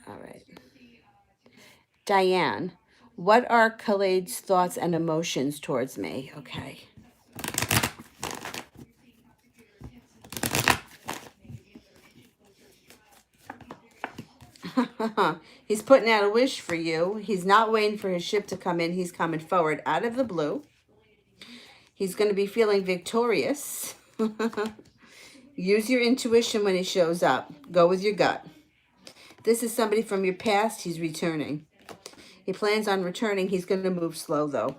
[SPEAKER 1] All right. Diane, what are Khalid's thoughts and emotions towards me? Okay. He's putting out a wish for you. He's not waiting for his ship to come in. He's coming forward out of the blue. He's going to be feeling victorious. Use your intuition when he shows up. Go with your gut. This is somebody from your past. He's returning. He plans on returning. He's going to move slow, though.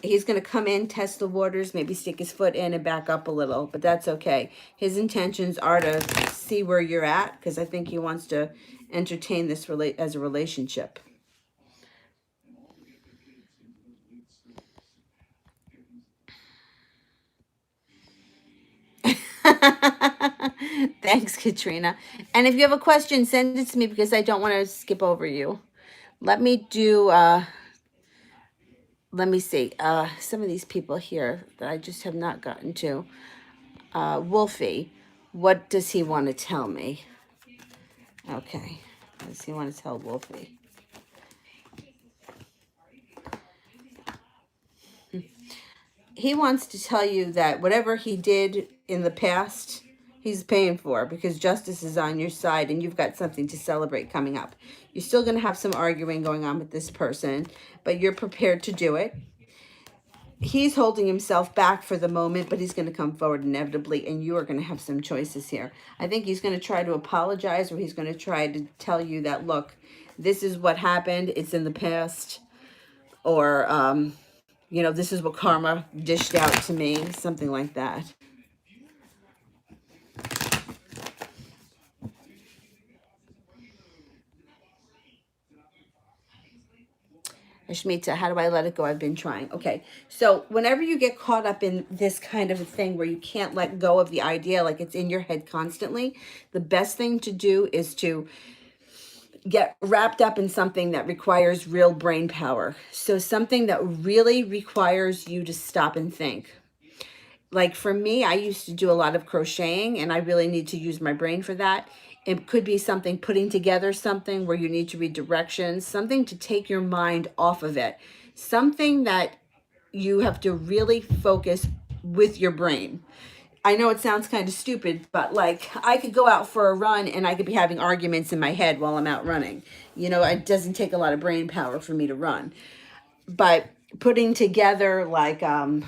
[SPEAKER 1] He's going to come in, test the waters, maybe stick his foot in and back up a little, but that's okay. His intentions are to see where you're at because I think he wants to entertain this as a relationship. Thanks, Katrina. And if you have a question, send it to me because I don't want to skip over you. Let me do, let me see, some of these people here that I just have not gotten to. Wolfie, what does he want to tell me? Okay, what does he want to tell Wolfie? He wants to tell you that whatever he did in the past, he's paying for because justice is on your side and you've got something to celebrate coming up. You're still going to have some arguing going on with this person, but you're prepared to do it. He's holding himself back for the moment, but he's going to come forward inevitably, and you are going to have some choices here. I think he's going to try to apologize, or he's going to try to tell you that, look, this is what happened. It's in the past. Or, you know, this is what karma dished out to me. Something like that. Ashmita, how do I let it go? I've been trying. Okay. So whenever you get caught up in this kind of a thing where you can't let go of the idea, like it's in your head constantly, the best thing to do is to get wrapped up in something that requires real brain power. So something that really requires you to stop and think. Like for me, I used to do a lot of crocheting and I really need to use my brain for that. It could be something, putting together something where you need to read directions, something to take your mind off of it, something that you have to really focus with your brain. I know it sounds kind of stupid, but like I could go out for a run and I could be having arguments in my head while I'm out running. You know, it doesn't take a lot of brain power for me to run. But putting together like a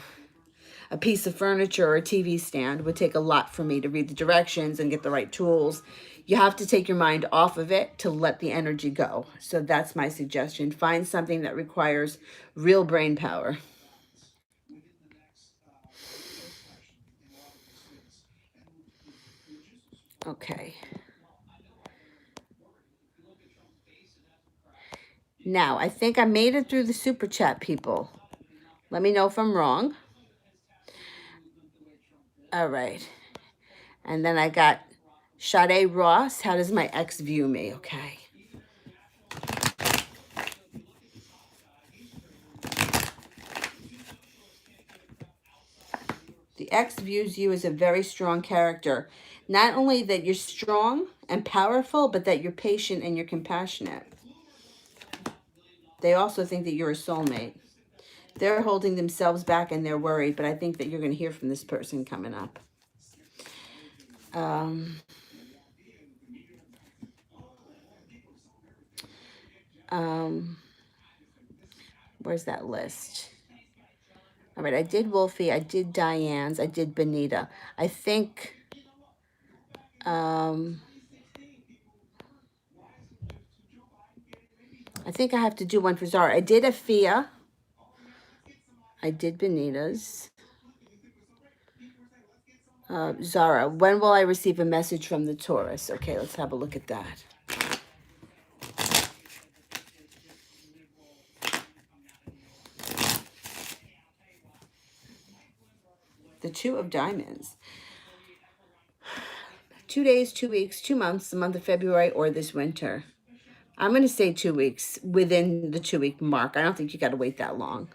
[SPEAKER 1] piece of furniture or a TV stand would take a lot for me to read the directions and get the right tools. You have to take your mind off of it to let the energy go. So that's my suggestion. Find something that requires real brain power. Okay. Now, I think I made it through the super chat, people. Let me know if I'm wrong. All right. And then I got Sade Ross. How does my ex view me? Okay. The ex views you as a very strong character. Not only that you're strong and powerful, but that you're patient and you're compassionate. They also think that you're a soulmate. They're holding themselves back and they're worried, but I think that you're going to hear from this person coming up. Where's that list? All right, I did Wolfie, I did Diane's, I did Benita. I think, I think I have to do one for Zara. I did Afia. I did Benita's. Zara, when will I receive a message from the Taurus? Okay, let's have a look at that. The Two of Diamonds. 2 days, 2 weeks, 2 months, the month of February, or this winter. I'm going to say 2 weeks, within the 2-week mark. I don't think you got to wait that long.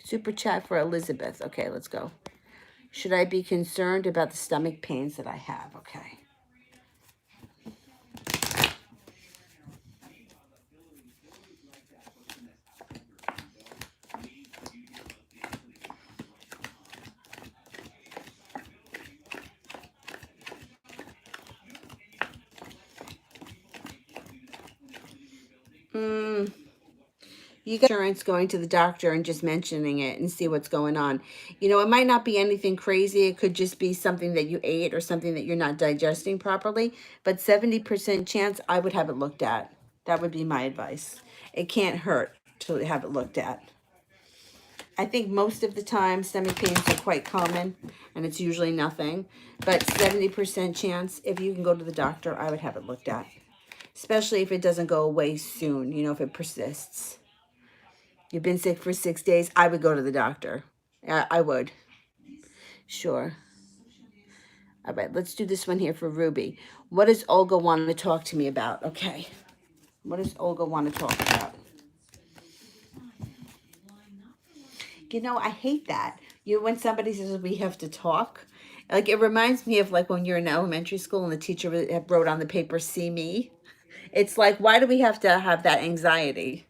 [SPEAKER 1] Super chat for Elizabeth. Okay, let's go. Should I be concerned about the stomach pains that I have? Okay. You got insurance, going to the doctor and just mentioning it and see what's going on. You know, it might not be anything crazy. It could just be something that you ate or something that you're not digesting properly. But 70% chance I would have it looked at. That would be my advice. It can't hurt to have it looked at. I think most of the time stomach pains are quite common and it's usually nothing. But 70% chance, if you can go to the doctor, I would have it looked at. Especially if it doesn't go away soon, you know, if it persists. You've been sick for 6 days, I would go to the doctor. I would. Sure. All right, let's do this one here for Ruby. What does Olga want to talk to me about? Okay. What does Olga want to talk about? You know, I hate that. When somebody says we have to talk, like it reminds me of like when you're in elementary school and the teacher wrote on the paper, "See me." It's like, why do we have to have that anxiety?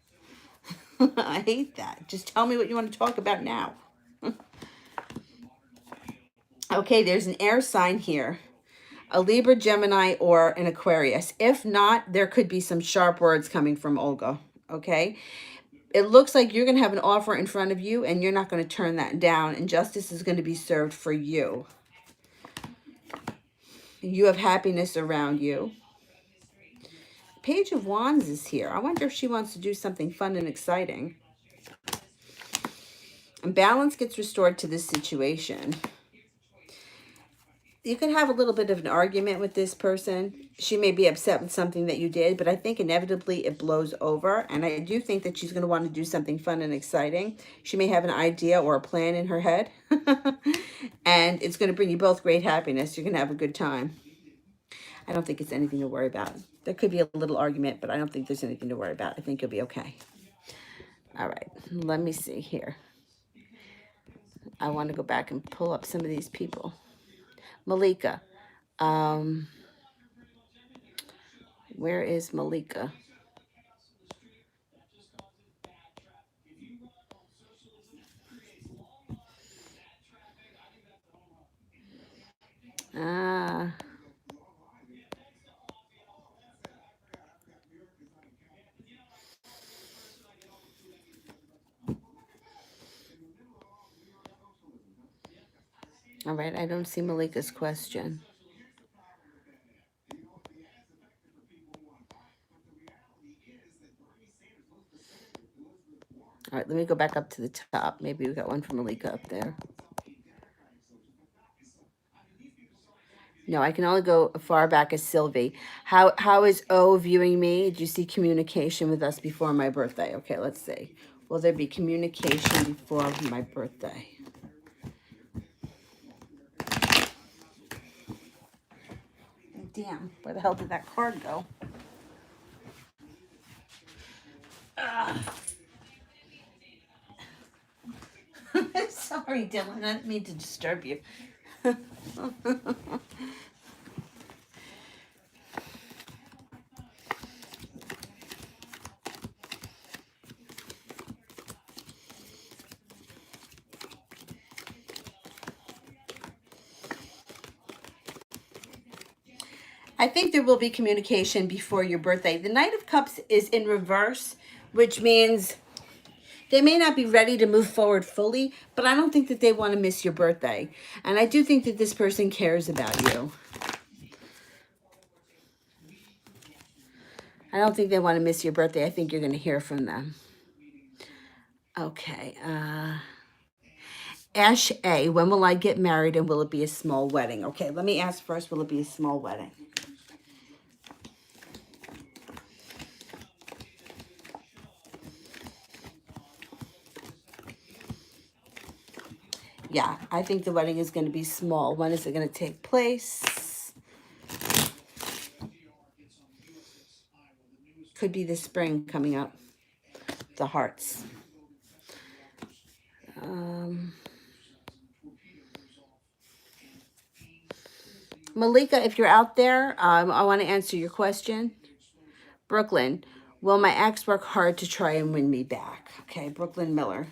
[SPEAKER 1] I hate that. Just tell me what you want to talk about now. Okay, there's an air sign here. A Libra, Gemini, or an Aquarius. If not, there could be some sharp words coming from Olga. Okay? It looks like you're going to have an offer in front of you and you're not going to turn that down, and justice is going to be served for you. You have happiness around you. Page of Wands is here. I wonder if she wants to do something fun and exciting. And balance gets restored to this situation. you could have a little bit of an argument with this person. She may be upset with something that you did, but I think inevitably it blows over. And I do think that she's going to want to do something fun and exciting. She may have an idea or a plan in her head. And it's going to bring you both great happiness. You're going to have a good time. I don't think it's anything to worry about. There could be a little argument, but I don't think there's anything to worry about. I think you'll be okay. All right, let me see here. I want to go back and pull up some of these people. Malika. Where is Malika? Ah. All right, I don't see Malika's question. All right, let me go back up to the top. Maybe we got one from Malika up there. No, I can only go as far back as Sylvie. How is O viewing me? Did you see communication with us before my birthday? Okay, let's see. Will there be communication before my birthday? Damn, where the hell did that card go? Sorry, Dylan, I didn't mean to disturb you. I think there will be communication before your birthday. The Knight of Cups is in reverse, which means they may not be ready to move forward fully, but I don't think that they want to miss your birthday. And I do think that this person cares about you. I don't think they want to miss your birthday. I think you're going to hear from them. Okay. Ash A, when will I get married and will it be a small wedding? Okay, let me ask first, will it be a small wedding? Yeah, I think the wedding is going to be small. When is it going to take place? Could be the spring coming up. The hearts. Malika, if you're out there, I want to answer your question. Brooklyn, will my ex work hard to try and win me back? Okay, Brooklyn Miller.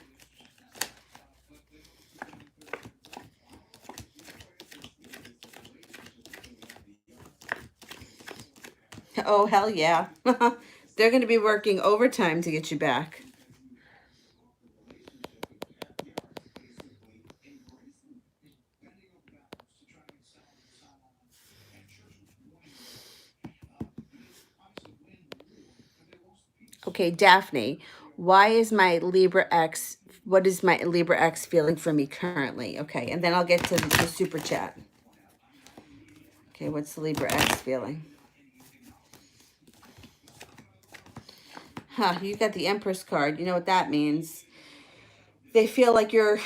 [SPEAKER 1] Oh, hell yeah. They're going to be working overtime to get you back. Okay, Daphne, why is my Libra X, what is my Libra X feeling for me currently? Okay, and then I'll get to the super chat. Okay, what's the Libra X feeling? Huh, you got the Empress card. You know what that means. They feel like you're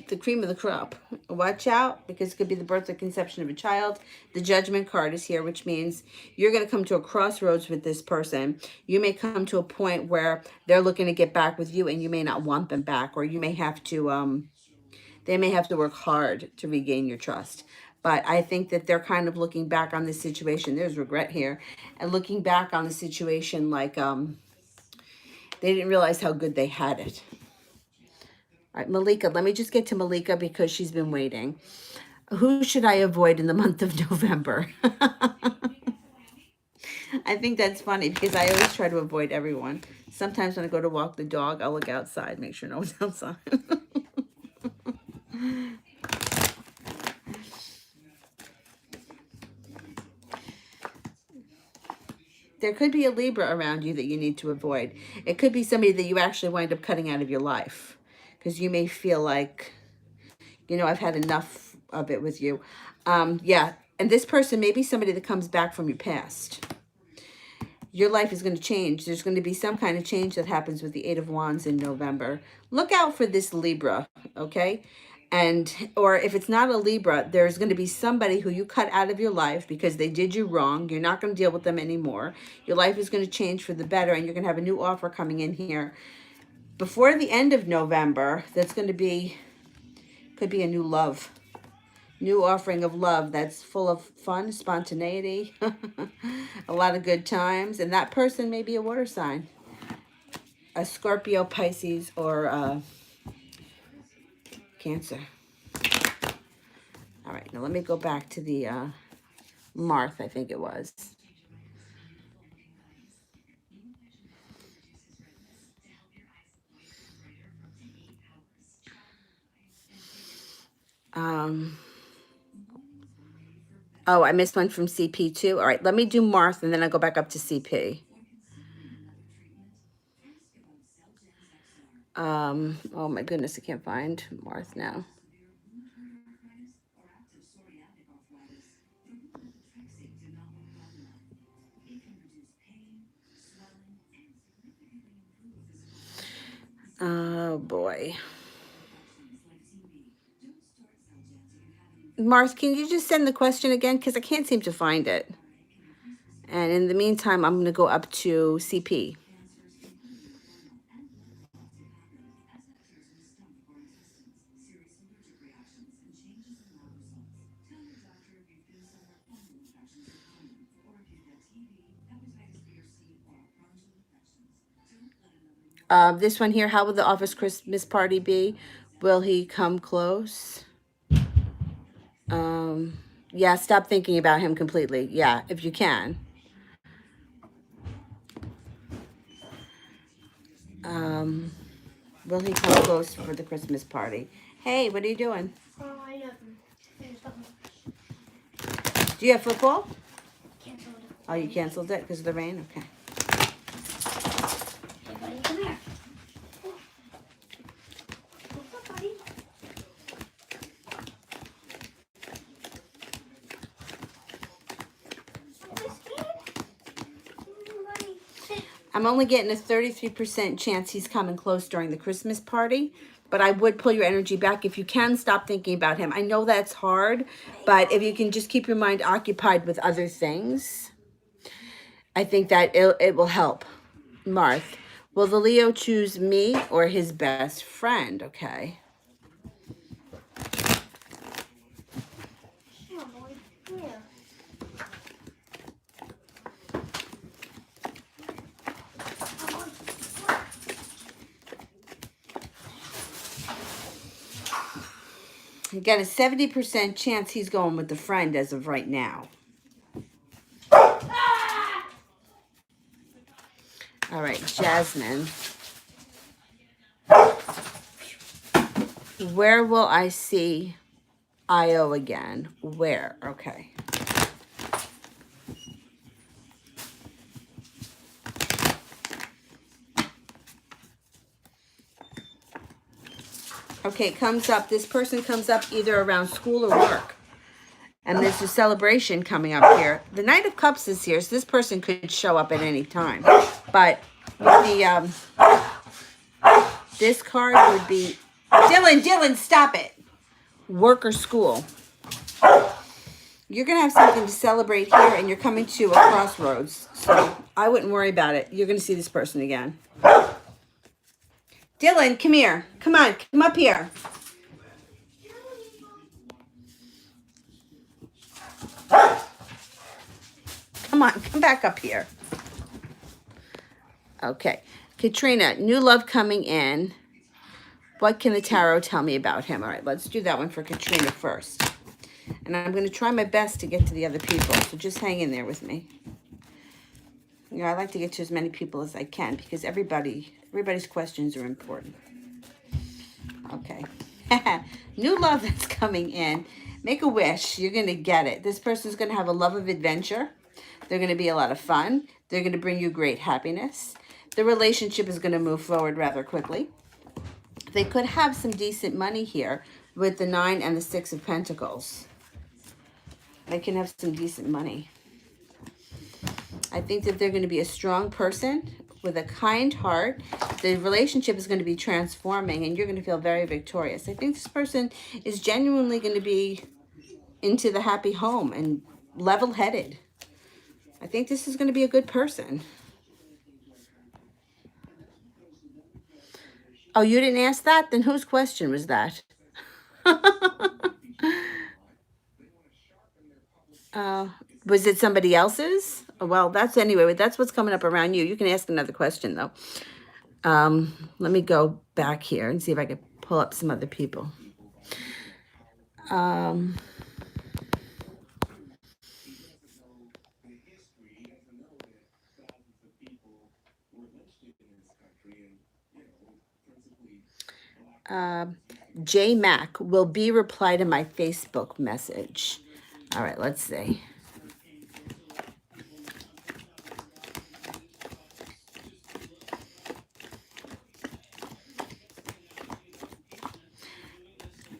[SPEAKER 1] the cream of the crop. Watch out, because it could be the birth or conception of a child. The Judgment card is here, which means you're going to come to a crossroads with this person. You may come to a point where they're looking to get back with you and you may not want them back, or you may have to, they may have to work hard to regain your trust. But I think that they're kind of looking back on this situation. There's regret here. And looking back on the situation like they didn't realize how good they had it. All right, Malika, let me just get to Malika because she's been waiting. Who should I avoid in the month of November? I think that's funny because I always try to avoid everyone. Sometimes when I go to walk the dog, I'll look outside, make sure no one's outside. There could be a Libra around you that you need to avoid. It could be somebody that you actually wind up cutting out of your life because you may feel like, you know, I've had enough a bit with you. Yeah, and this person may be somebody that comes back from your past. Your life is going to change. There's going to be some kind of change that happens with the Eight of Wands in November. Look out for this Libra, okay? And, or if it's not a Libra, there's going to be somebody who you cut out of your life because they did you wrong. You're not going to deal with them anymore. Your life is going to change for the better, and you're going to have a new offer coming in here before the end of November. That's going to be, could be a new love. New offering of love that's full of fun, spontaneity, a lot of good times. And that person may be a water sign, a Scorpio, Pisces, or Cancer. All right, now let me go back to the Marth, I think it was. Oh, I missed one from CP too. All right, let me do Marth and then I'll go back up to CP. Oh my goodness, I can't find Marth now. Oh boy. Marth, can you just send the question again? Because I can't seem to find it. And in the meantime, I'm going to go up to CP. This one here, how will the office Christmas party be? Will he come close? Yeah, stop thinking about him completely. Yeah, if you can. Will he come close for the Christmas party? Hey, what are you doing? Do you have football?
[SPEAKER 2] Canceled.
[SPEAKER 1] Oh, you canceled it because of the rain? Okay.
[SPEAKER 2] Hey, buddy, come here. What's up, buddy?
[SPEAKER 1] I'm only getting a 33% chance he's coming close during the Christmas party, but I would pull your energy back. If you can, stop thinking about him. I know that's hard, but if you can just keep your mind occupied with other things, I think that it will help. Marth, will the Leo choose me or his best friend? Okay.
[SPEAKER 2] Sure, boy. Come here.
[SPEAKER 1] You got a 70% chance he's going with the friend as of right now. All right, Jasmine. Where will I see Io again? Where? Okay. Okay, comes up. This person comes up either around school or work. And there's a celebration coming up here. The Knight of Cups is here, so this person could show up at any time. But with the this card would be Dylan, stop it. Work or school. You're gonna have something to celebrate here, and you're coming to a crossroads. So I wouldn't worry about it. You're gonna see this person again. Dylan, come here. Come on, come up here. Come on, come back up here. Okay. Katrina, new love coming in. What can the tarot tell me about him? All right, let's do that one for Katrina first. And I'm going to try my best to get to the other people, so just hang in there with me. You know, I like to get to as many people as I can because everybody's questions are important. Okay. New love that's coming in. Make a wish. You're going to get it. This person's going to have a love of adventure. They're going to be a lot of fun. They're going to bring you great happiness. The relationship is going to move forward rather quickly. They could have some decent money here, with the 9 and the 6 of Pentacles. They can have some decent money. I think that they're going to be a strong person with a kind heart. The relationship is going to be transforming and you're going to feel very victorious. I think this person is genuinely going to be into the happy home and level-headed. I think this is going to be a good person. Oh, you didn't ask that? Then whose question was that? Was it somebody else's? Well, that's anyway. That's what's coming up around you. You can ask another question, though. Let me go back here and see if I can pull up some other people. J Mac will be reply to my Facebook message. All right, let's see.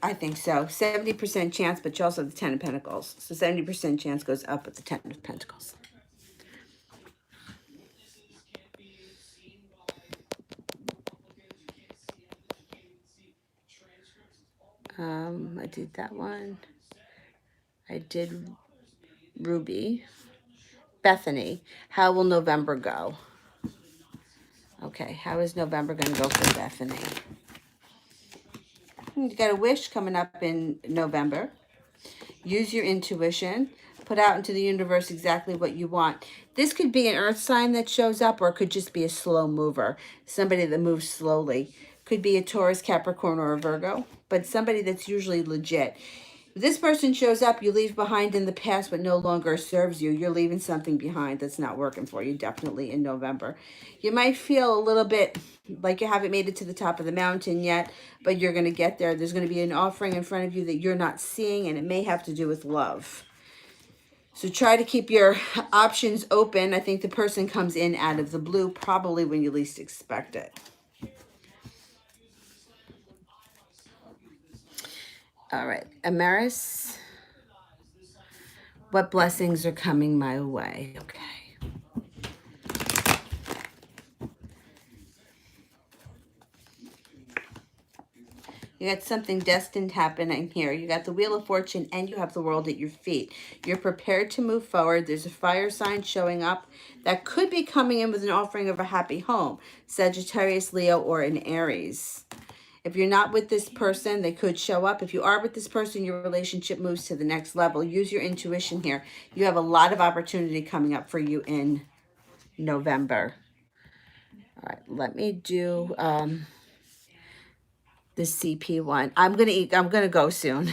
[SPEAKER 1] I think so. 70% chance, but you also have the 10 of Pentacles. So 70% chance goes up with the 10 of Pentacles. I did that one. I did Ruby. Bethany, how will November go? Okay, how is November going to go for Bethany? You got a wish coming up in November. Use your intuition. Put out into the universe exactly what you want. This could be an earth sign that shows up, or it could just be a slow mover. Somebody that moves slowly. Could be a Taurus, Capricorn, or a Virgo, but somebody that's usually legit. If this person shows up, you leave behind in the past what no longer serves you. You're leaving something behind that's not working for you, definitely in November. You might feel a little bit like you haven't made it to the top of the mountain yet, but you're going to get there. There's going to be an offering in front of you that you're not seeing, and it may have to do with love. So try to keep your options open. I think the person comes in out of the blue, probably when you least expect it. All right, Amaris, what blessings are coming my way? Okay. You got something destined happening here. You got the Wheel of Fortune and you have the world at your feet. You're prepared to move forward. There's a fire sign showing up that could be coming in with an offering of a happy home. Sagittarius, Leo, or an Aries. If you're not with this person, they could show up. If you are with this person, your relationship moves to the next level. Use your intuition here. You have a lot of opportunity coming up for you in November. All right, let me do the CP one. I'm gonna go soon.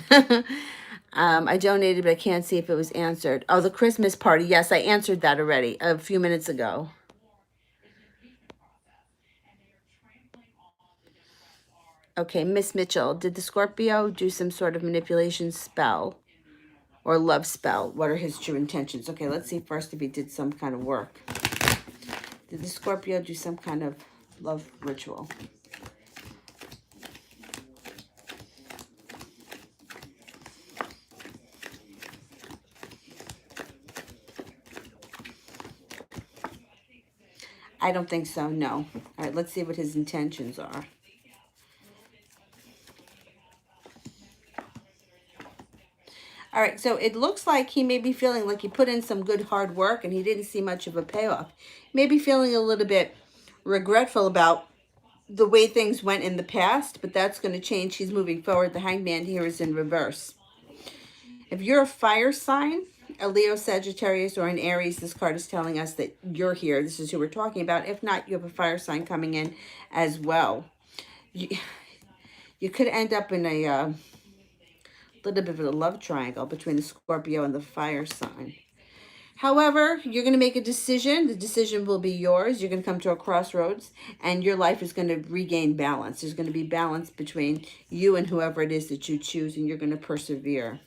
[SPEAKER 1] I donated, but I can't see if it was answered. Oh, the Christmas party. Yes, I answered that already a few minutes ago. Okay, Miss Mitchell, did the Scorpio do some sort of manipulation spell or love spell? What are his true intentions? Okay, let's see first if he did some kind of work. Did the Scorpio do some kind of love ritual? I don't think so, no. All right, let's see what his intentions are. All right, so it looks like he may be feeling like he put in some good hard work and he didn't see much of a payoff. Maybe feeling a little bit regretful about the way things went in the past, but that's going to change. He's moving forward. The Hangman here is in reverse. If you're a fire sign, a Leo, Sagittarius, or an Aries, this card is telling us that you're here. This is who we're talking about. If not, you have a fire sign coming in as well. You could end up in a little bit of a love triangle between the Scorpio and the fire sign. However, you're going to make a decision. The decision will be yours. You're going to come to a crossroads and your life is going to regain balance. There's going to be balance between you and whoever it is that you choose, and you're going to persevere.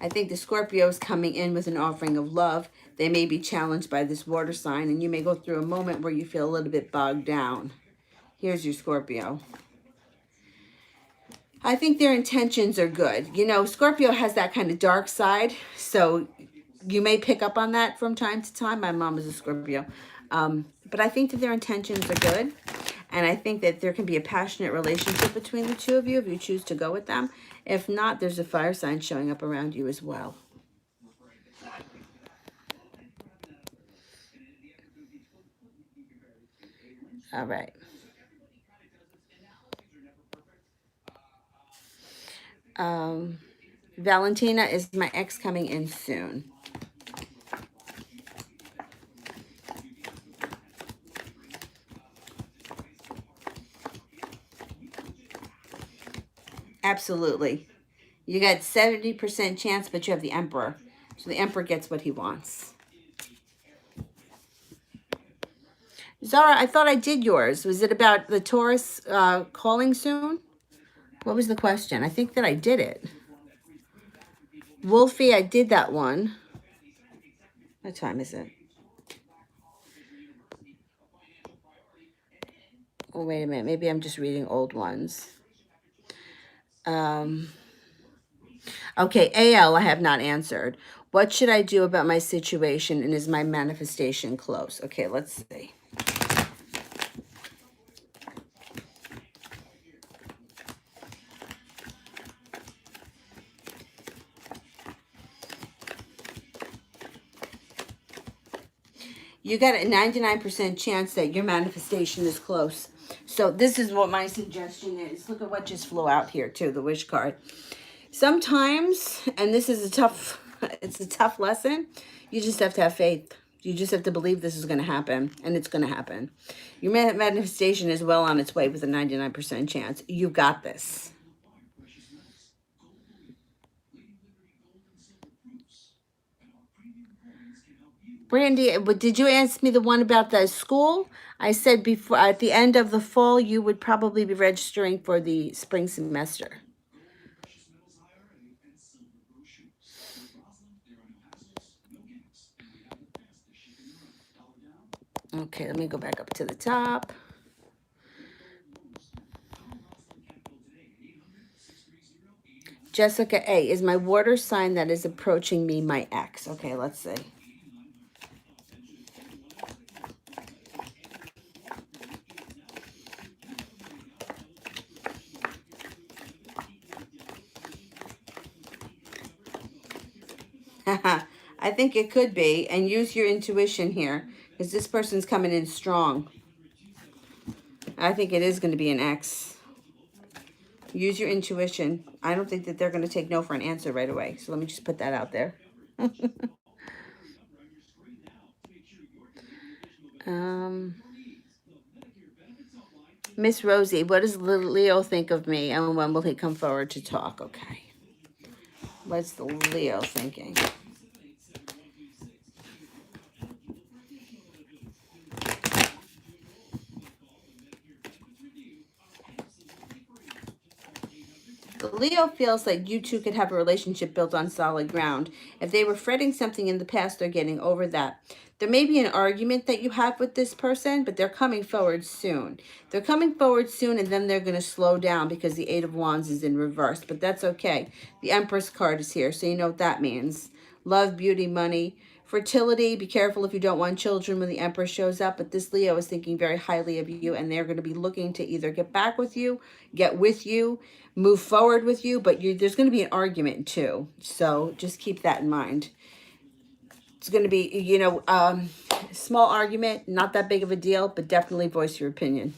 [SPEAKER 1] I think the Scorpio is coming in with an offering of love. They may be challenged by this water sign, and you may go through a moment where you feel a little bit bogged down. Here's your Scorpio. I think their intentions are good. You know, Scorpio has that kind of dark side, so you may pick up on that from time to time. My mom is a Scorpio. But I think that their intentions are good. And I think that there can be a passionate relationship between the two of you if you choose to go with them. If not, there's a fire sign showing up around you as well. All right. Valentina, is my ex coming in soon? Absolutely. You got 70% chance, but you have the Emperor. So the Emperor gets what he wants. Zara, I thought I did yours. Was it about the Taurus calling soon? What was the question? I think that I did it. Wolfie, I did that one. What time is it? Oh, wait a minute. Maybe I'm just reading old ones. Okay, AL, I have not answered. What should I do about my situation, and is my manifestation close? Okay, let's see. You got a 99% chance that your manifestation is close. So this is what my suggestion is. Look at what just flew out here too, the wish card. Sometimes, and this is it's a tough lesson, you just have to have faith. You just have to believe this is going to happen, and it's going to happen. Your manifestation is well on its way with a 99% chance. You got this. Brandy, did you ask me the one about the school? I said before, at the end of the fall, you would probably be registering for the spring semester. Okay, let me go back up to the top. Jessica A, is my water sign that is approaching me my ex? Okay, let's see. I think it could be, and use your intuition here, because this person's coming in strong. I think it is going to be an X. Use your intuition. I don't think that they're going to take no for an answer right away. So let me just put that out there. Miss Rosie, what does Leo think of me, and when will he come forward to talk? Okay. What's the Leo thinking? Leo feels like you two could have a relationship built on solid ground. If they were fretting something in the past, they're getting over that. There may be an argument that you have with this person, but they're coming forward soon. They're coming forward soon, and then they're going to slow down because the Eight of Wands is in reverse. But that's okay. The Empress card is here, so you know what that means. Love, beauty, money. Fertility, be careful if you don't want children when the Empress shows up. But this Leo is thinking very highly of you, and they're going to be looking to either get back with you, get with you, move forward with you, but there's going to be an argument too. So just keep that in mind. It's going to be, small argument, not that big of a deal, but definitely voice your opinion.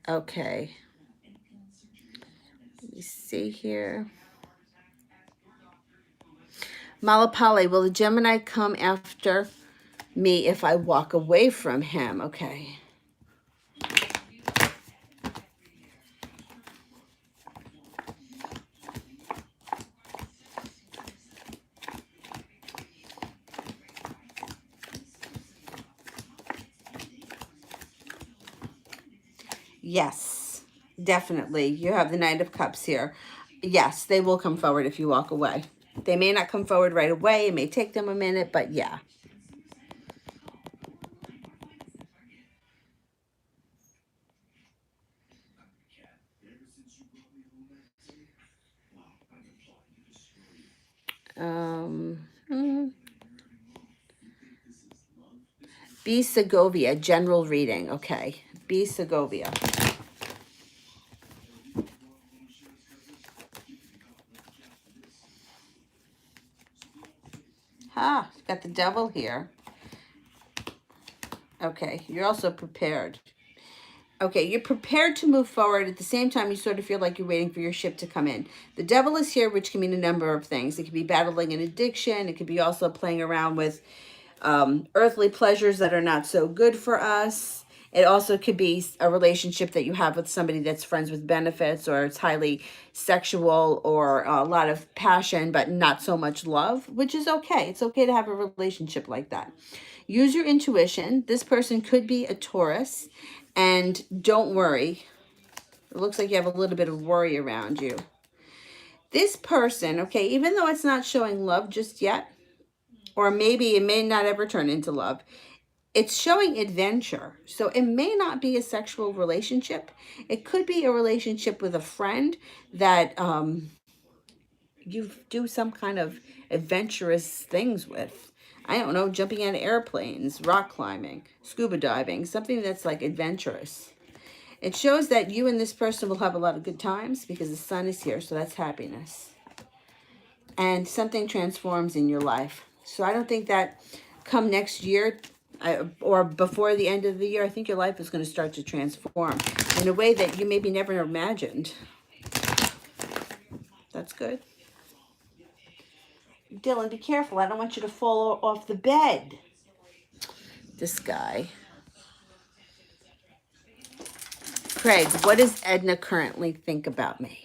[SPEAKER 1] Okay. Let me see here. Malapali, will the Gemini come after me if I walk away from him? Okay. Yes, definitely. You have the Knight of Cups here. Yes, they will come forward if you walk away. They may not come forward right away. It may take them a minute, but yeah. B. Segovia, general reading. Okay. B. Segovia. Ah, got the devil here. Okay, you're also prepared. Okay, you're prepared to move forward. At the same time, you sort of feel like you're waiting for your ship to come in. The devil is here, which can mean a number of things. It could be battling an addiction. It could be also playing around with earthly pleasures that are not so good for us. It also could be a relationship that you have with somebody that's friends with benefits, or it's highly sexual, or a lot of passion, but not so much love, which is okay. It's okay to have a relationship like that. Use your intuition. This person could be a Taurus, and don't worry. It looks like you have a little bit of worry around you. This person, okay, even though it's not showing love just yet, or maybe it may not ever turn into love, it's showing adventure. So it may not be a sexual relationship. It could be a relationship with a friend that you do some kind of adventurous things with. I don't know, jumping out of airplanes, rock climbing, scuba diving, something that's like adventurous. It shows that you and this person will have a lot of good times because the sun is here, so that's happiness. And something transforms in your life. So I don't think that come next year, or before the end of the year, I think your life is going to start to transform in a way that you maybe never imagined. That's good. Dylan, be careful. I don't want you to fall off the bed. This guy. Craig, what does Edna currently think about me?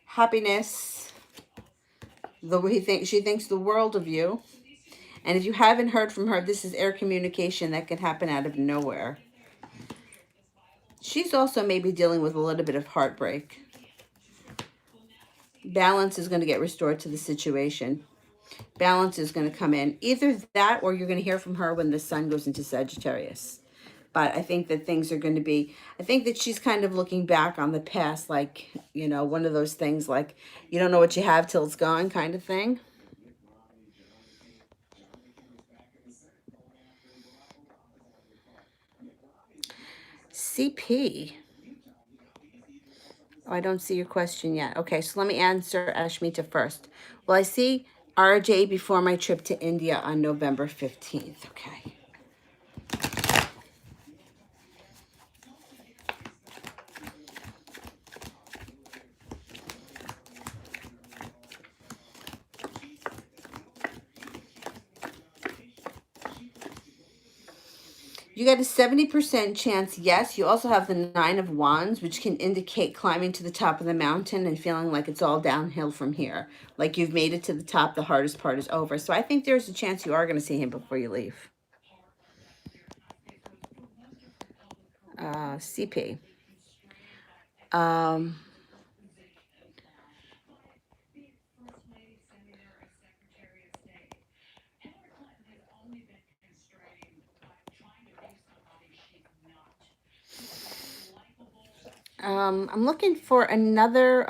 [SPEAKER 1] Happiness. She thinks the world of you. And if you haven't heard from her, this is air communication that can happen out of nowhere. She's also maybe dealing with a little bit of heartbreak. Balance is going to get restored to the situation. Balance is going to come in. Either that, or you're going to hear from her when the sun goes into Sagittarius. But I think that things are going to be, I think that she's kind of looking back on the past, like, you know, one of those things like, you don't know what you have till it's gone kind of thing. CP. Oh, I don't see your question yet. Okay, so let me answer Ashmita first. Well, I see RJ before my trip to India on November 15th. Okay. You got a 70% chance, yes. You also have the Nine of Wands, which can indicate climbing to the top of the mountain and feeling like it's all downhill from here. Like you've made it to the top, the hardest part is over. So I think there's a chance you are going to see him before you leave. CP. I'm looking for another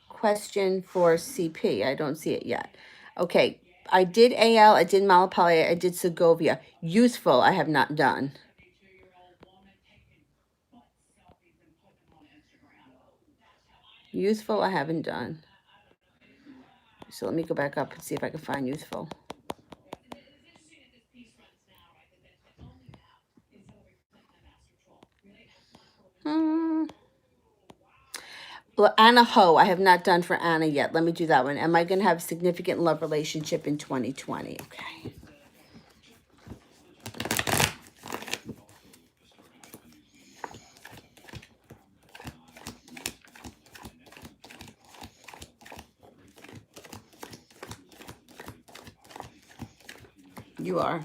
[SPEAKER 1] question for CP. I don't see it yet. Okay, I did AL, I did Malapalya, I did Segovia. Youthful, I have not done. Youthful, I haven't done. So let me go back up and see if I can find Youthful. Well, Anna Ho, I have not done for Anna yet. Let me do that one. Am I going to have a significant love relationship in 2020? Okay. You are.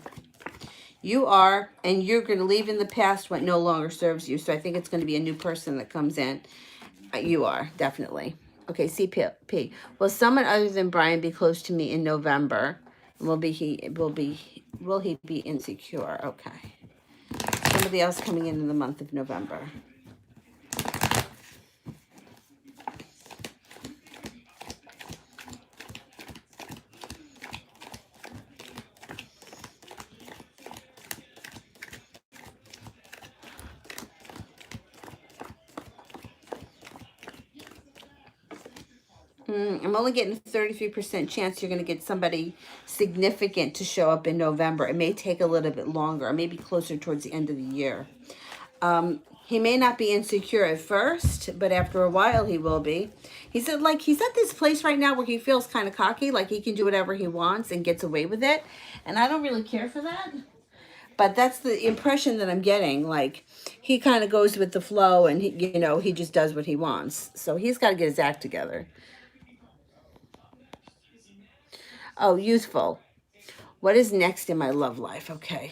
[SPEAKER 1] You are, and you're going to leave in the past what no longer serves you. So I think it's going to be a new person that comes in. You are, definitely. Okay, CP. Will someone other than Brian be close to me in November? Will he be insecure? Okay. Somebody else coming in the month of November. I'm only getting a 33% chance you're going to get somebody significant to show up in November. It may take a little bit longer, or maybe closer towards the end of the year. He may not be insecure at first, but after a while he will be. He said, like, he's at this place right now where he feels kind of cocky, like he can do whatever he wants and gets away with it. And I don't really care for that. But that's the impression that I'm getting. Like, he kind of goes with the flow and, he just does what he wants. So he's got to get his act together. Oh, youthful. What is next in my love life? Okay.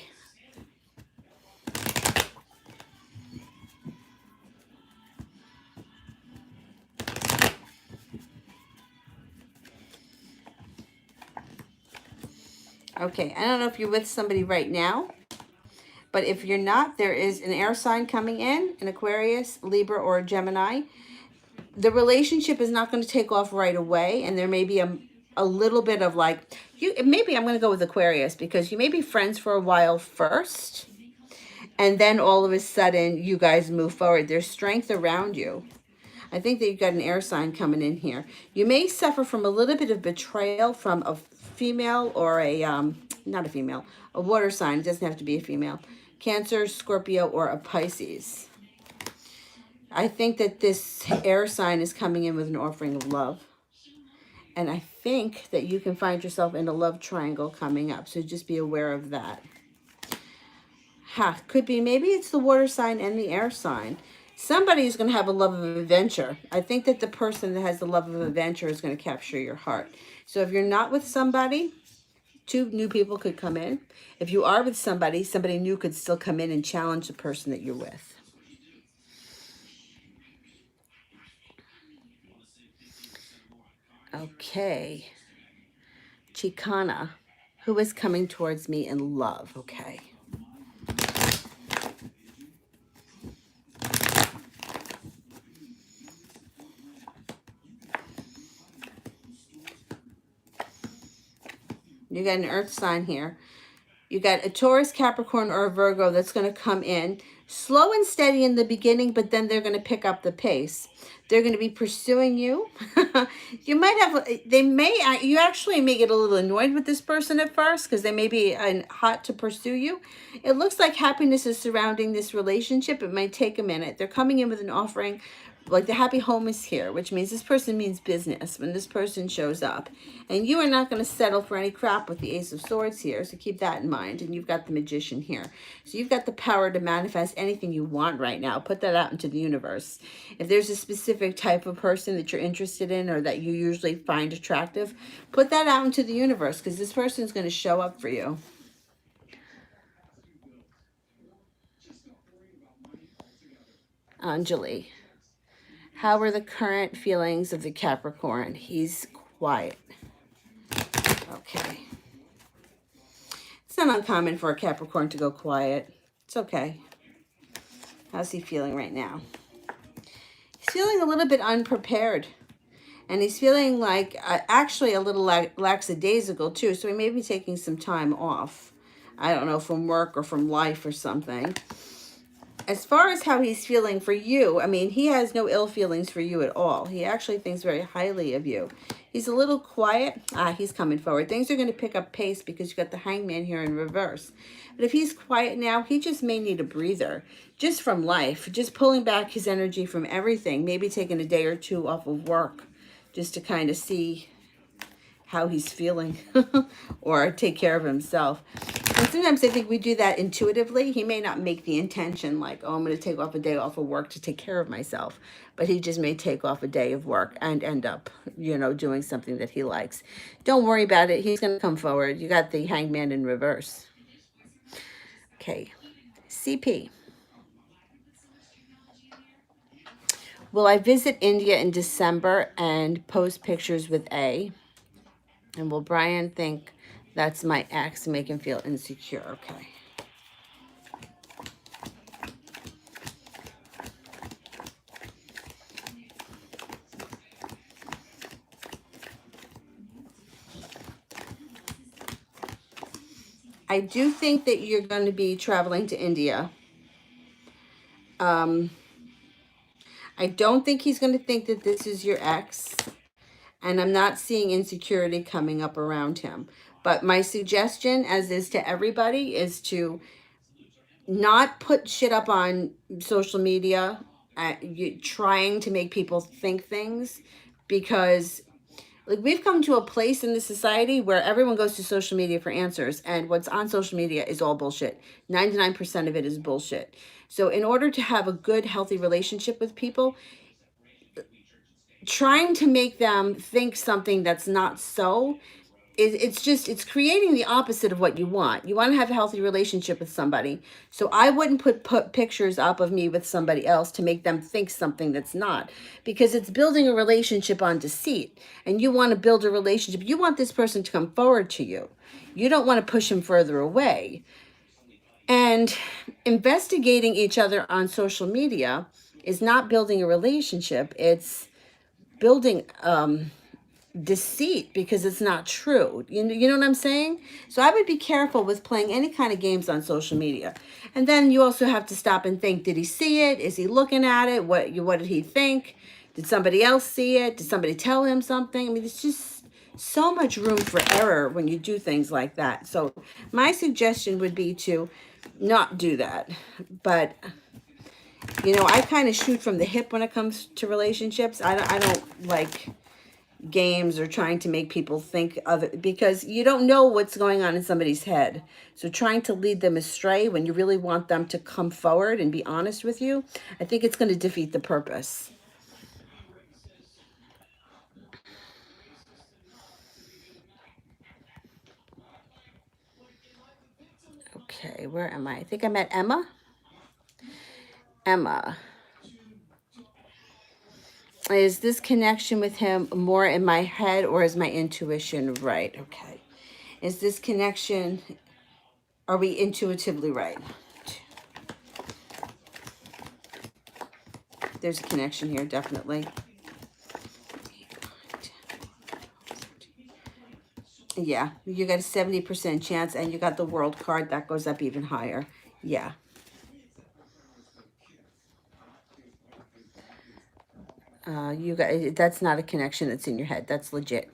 [SPEAKER 1] Okay, I don't know if you're with somebody right now, but if you're not, there is an air sign coming in, an Aquarius, Libra, or a Gemini. The relationship is not going to take off right away, and there may be a little bit of like, maybe I'm going to go with Aquarius, because you may be friends for a while first, and then all of a sudden you guys move forward. There's strength around you. I think that you've got an air sign coming in here. You may suffer from a little bit of betrayal from a female or not a female, a water sign. It doesn't have to be a female. Cancer, Scorpio, or a Pisces. I think that this air sign is coming in with an offering of love. And I think that you can find yourself in a love triangle coming up. So just be aware of that. Could be, maybe it's the water sign and the air sign. Somebody is going to have a love of adventure. I think that the person that has the love of adventure is going to capture your heart. So if you're not with somebody, 2 new people could come in. If you are with somebody, somebody new could still come in and challenge the person that you're with. Okay. Chicana, who is coming towards me in love? Okay. You got an earth sign here. You got a Taurus, Capricorn, or a Virgo that's going to come in slow and steady in the beginning, but then they're going to pick up the pace. They're going to be pursuing you. You actually may get a little annoyed with this person at first because they may be hot to pursue you. It looks like happiness is surrounding this relationship. It might take a minute. They're coming in with an offering. Like the happy home is here, which means this person means business when this person shows up. And you are not going to settle for any crap with the Ace of Swords here, so keep that in mind. And you've got the Magician here. So you've got the power to manifest anything you want right now. Put that out into the universe. If there's a specific type of person that you're interested in or that you usually find attractive, put that out into the universe because this person is going to show up for you. Anjali. How are the current feelings of the Capricorn? He's quiet. Okay. It's not uncommon for a Capricorn to go quiet. It's okay. How's he feeling right now? He's feeling a little bit unprepared. And he's feeling like actually a little lackadaisical too. So he may be taking some time off. I don't know, from work or from life or something. As far as how he's feeling for you, I mean, he has no ill feelings for you at all. He actually thinks very highly of you. He's a little quiet. He's coming forward. Things are going to pick up pace because you got the Hangman here in reverse. But if he's quiet now, he just may need a breather just from life, just pulling back his energy from everything, maybe taking a day or 2 off of work just to kind of see how he's feeling or take care of himself. And sometimes I think we do that intuitively. He may not make the intention like, oh, I'm going to take off a day off of work to take care of myself. But he just may take off a day of work and end up, doing something that he likes. Don't worry about it. He's going to come forward. You got the Hangman in reverse. Okay. CP. Will I visit India in December and post pictures with A? And will Brian think that's my ex, make him feel insecure? Okay. I do think that you're going to be traveling to India. I don't think he's going to think that this is your ex. And I'm not seeing insecurity coming up around him. But my suggestion, as is to everybody, is to not put shit up on social media, trying to make people think things, because like we've come to a place in the society where everyone goes to social media for answers, and what's on social media is all bullshit. 99% of it is bullshit. So in order to have a good, healthy relationship with people, trying to make them think something that's not so, it's creating the opposite of what you want. You want to have a healthy relationship with somebody. So I wouldn't put pictures up of me with somebody else to make them think something that's not, because it's building a relationship on deceit. And you want to build a relationship. You want this person to come forward to you. You don't want to push him further away. And investigating each other on social media is not building a relationship. It's building deceit, because it's not true. You know what I'm saying? So I would be careful with playing any kind of games on social media. And then you also have to stop and think, did he see it? Is he looking at it? What did he think? Did somebody else see it? Did somebody tell him something? I mean, it's just so much room for error when you do things like that. So my suggestion would be to not do that. But I kind of shoot from the hip when it comes to relationships. I don't like games or trying to make people think of it, because you don't know what's going on in somebody's head. So trying to lead them astray when you really want them to come forward and be honest with you, I think it's going to defeat the purpose. Okay, where am I? I think I'm at Emma. Emma. Is this connection with him more in my head, or is my intuition right? Okay. Is this connection, are we intuitively right? There's a connection here, definitely. Yeah, you got a 70% chance, and you got the World card. That goes up even higher. Yeah. That's not a connection that's in your head. That's legit.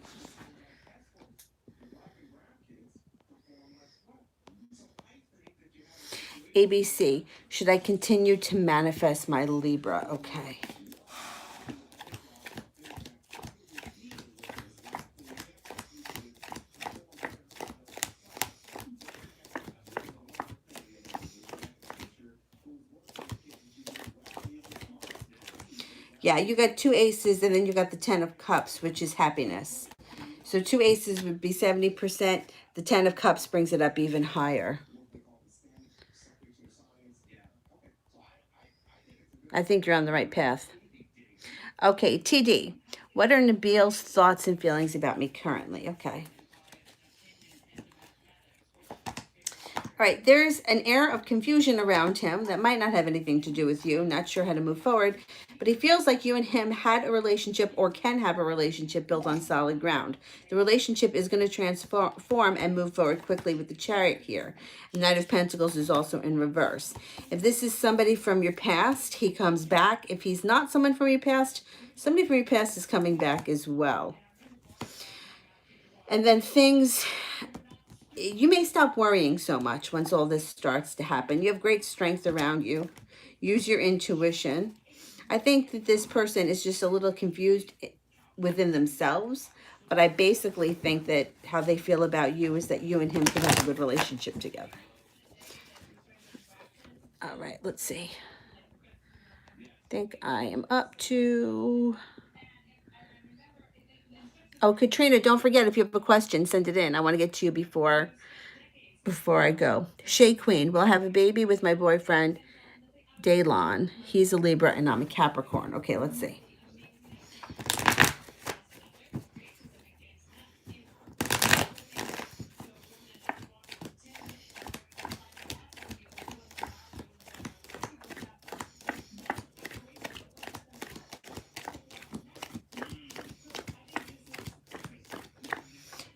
[SPEAKER 1] ABC, should I continue to manifest my Libra? Okay. Yeah, you got 2 aces, and then you got the 10 of cups, which is happiness. So 2 aces would be 70%. The 10 of cups brings it up even higher. I think you're on the right path. Okay, TD. What are Nabil's thoughts and feelings about me currently? Okay. All right, there's an air of confusion around him that might not have anything to do with you. Not sure how to move forward, but he feels like you and him had a relationship, or can have a relationship, built on solid ground. The relationship is going to transform and move forward quickly with the Chariot here. The Knight of Pentacles is also in reverse. If this is somebody from your past, he comes back. If he's not someone from your past, somebody from your past is coming back as well. And then you may stop worrying so much once all this starts to happen. You have great strength around you. Use your intuition. I think that this person is just a little confused within themselves, But I basically think that how they feel about you is that you and him can have a good relationship together. All right, let's see. I think I am up to... Oh, Katrina, don't forget, if you have a question, send it in. I want to get to you before I go. Shay Queen, will I have a baby with my boyfriend, Daylon? He's a Libra and I'm a Capricorn. Okay, let's see.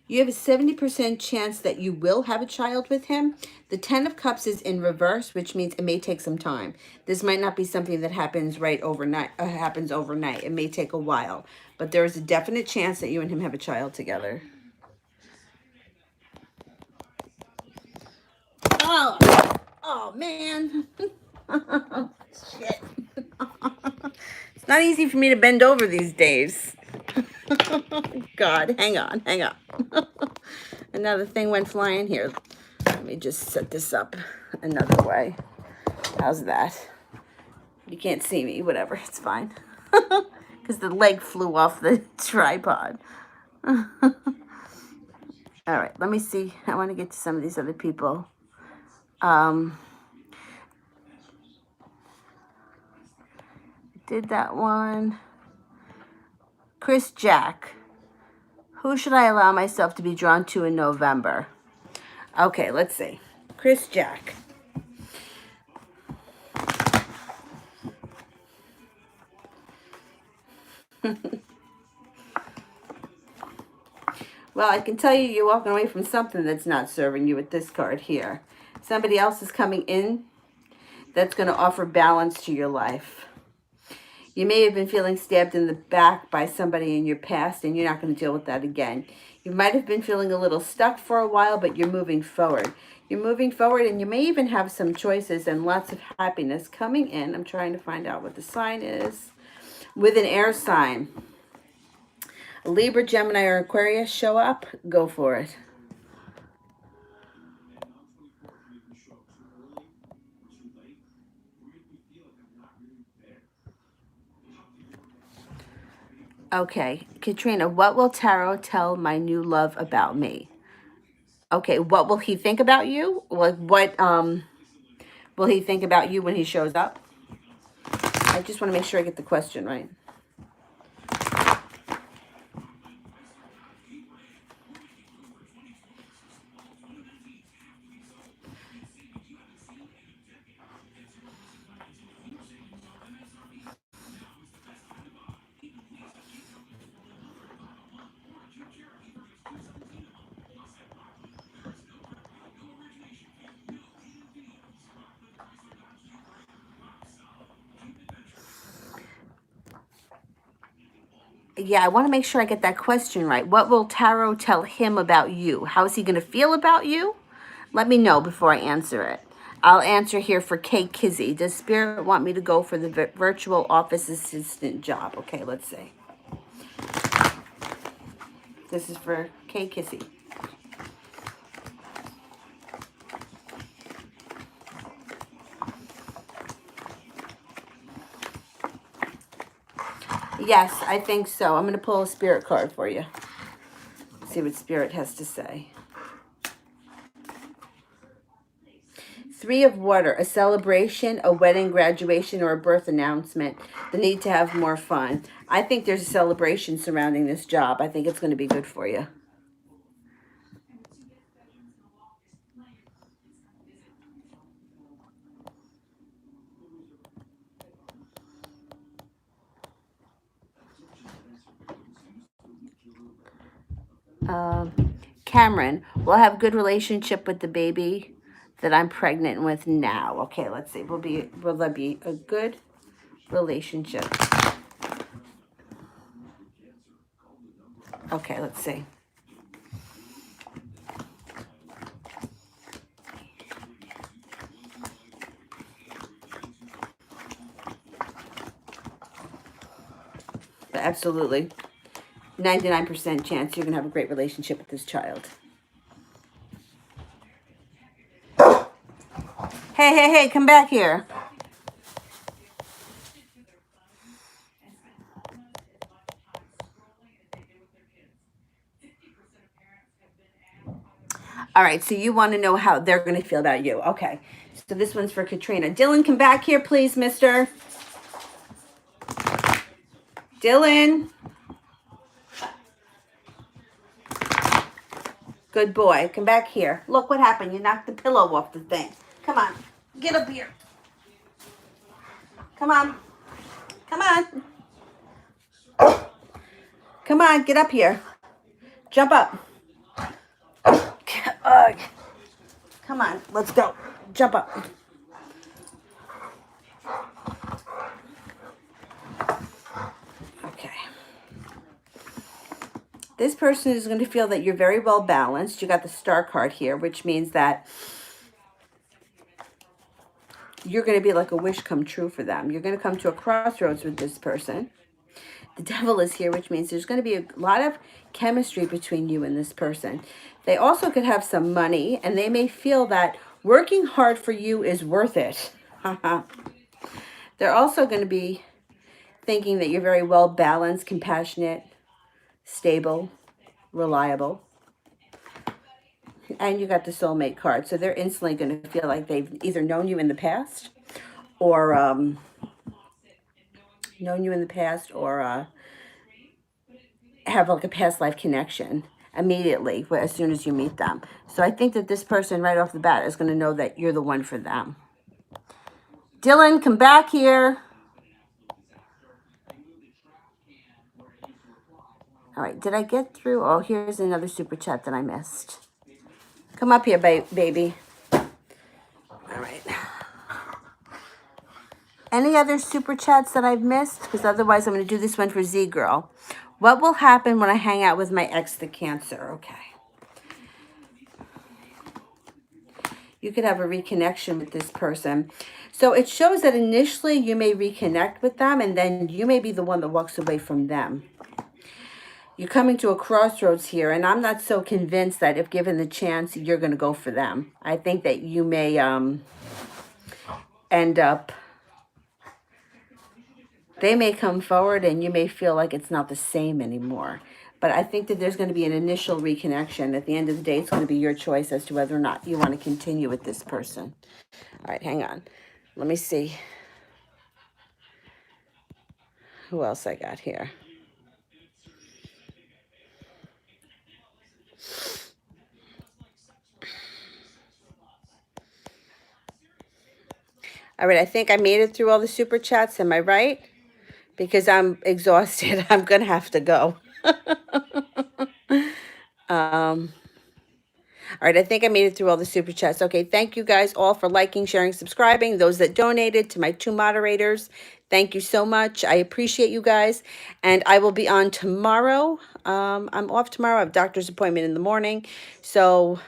[SPEAKER 1] You have a 70% chance that you will have a child with him. The 10 of Cups is in reverse, which means it may take some time. This might not be something that happens overnight. It may take a while, but there is a definite chance that you and him have a child together. Oh man. Shit. It's not easy for me to bend over these days. God, hang on. Another thing went flying here. Let me just set this up another way. How's that? You can't see me, whatever, it's fine. Because the leg flew off the tripod. All right, let me see. I want to get to some of these other people. Did that one. Chris Jack. Who should I allow myself to be drawn to in November? Okay, let's see. Chris Jack. Well, I can tell you you're walking away from something that's not serving you with this card here. Somebody else is coming in that's going to offer balance to your life. You may have been feeling stabbed in the back by somebody in your past, and you're not going to deal with that again. You might have been feeling a little stuck for a while, but you're moving forward. You're moving forward, and you may even have some choices and lots of happiness coming in. I'm trying to find out what the sign is. With an air sign. Libra, Gemini, or Aquarius show up, go for it. Okay, Katrina, what will Tarot tell my new love about me? Okay, what will he think about you? What will he think about you when he shows up? I just want to make sure I get the question right. Yeah, I want to make sure I get that question right. What will Tarot tell him about you? How is he going to feel about you? Let me know before I answer it. I'll answer here for Kay Kizzy. Does Spirit want me to go for the virtual office assistant job? Okay, let's see. This is for Kay Kizzy. Yes, I think so. I'm going to pull a Spirit card for you. See what Spirit has to say. Three of Water, a celebration, a wedding, graduation, or a birth announcement. The need to have more fun. I think there's a celebration surrounding this job. I think it's going to be good for you. Cameron, will have a good relationship with the baby that I'm pregnant with now. Okay, let's see. Will there be a good relationship? Okay, let's see. Absolutely. 99% chance you're going to have a great relationship with this child. Hey, hey, hey, come back here. All right, so you want to know how they're going to feel about you. Okay, so this one's for Katrina. Dylan, come back here, please, mister. Dylan. Good boy. Come back here. Look what happened. You knocked the pillow off the thing. Come on. Get up here. Come on. Come on. Come on. Get up here. Jump up. Come on. Let's go. Jump up. Okay. This person is going to feel that you're very well balanced. You got the star card here, which means that you're going to be like a wish come true for them. You're going to come to a crossroads with this person. The devil is here, which means there's going to be a lot of chemistry between you and this person. They also could have some money, and they may feel that working hard for you is worth it. They're also going to be thinking that you're very well balanced, compassionate, stable, reliable. And you got the soulmate card. So they're instantly going to feel like they've either known you in the past or have like a past life connection immediately as soon as you meet them. So I think that this person right off the bat is going to know that you're the one for them. Dylan, come back here. All right, did I get through? Oh, here's another super chat that I missed. Come up here, baby. All right. Any other super chats that I've missed? Because otherwise I'm going to do this one for Z Girl. What will happen when I hang out with my ex, the Cancer? Okay. You could have a reconnection with this person. So it shows that initially you may reconnect with them, and then you may be the one that walks away from them. You're coming to a crossroads here, and I'm not so convinced that if given the chance, you're going to go for them. I think that you may end up, they may come forward and you may feel like it's not the same anymore. But I think that there's going to be an initial reconnection. At the end of the day, it's going to be your choice as to whether or not you want to continue with this person. All right, hang on. Let me see who else I got here. All right, I think I made it through all the super chats. Am I right? Because I'm exhausted. I'm going to have to go. All right, I think I made it through all the super chats. Okay, thank you guys all for liking, sharing, subscribing. Those that donated, to my 2 moderators, thank you so much. I appreciate you guys. And I will be on tomorrow. I'm off tomorrow. I have a doctor's appointment in the morning. So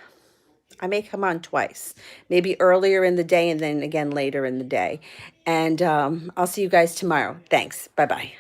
[SPEAKER 1] I may come on twice, maybe earlier in the day and then again later in the day. And I'll see you guys tomorrow. Thanks. Bye-bye.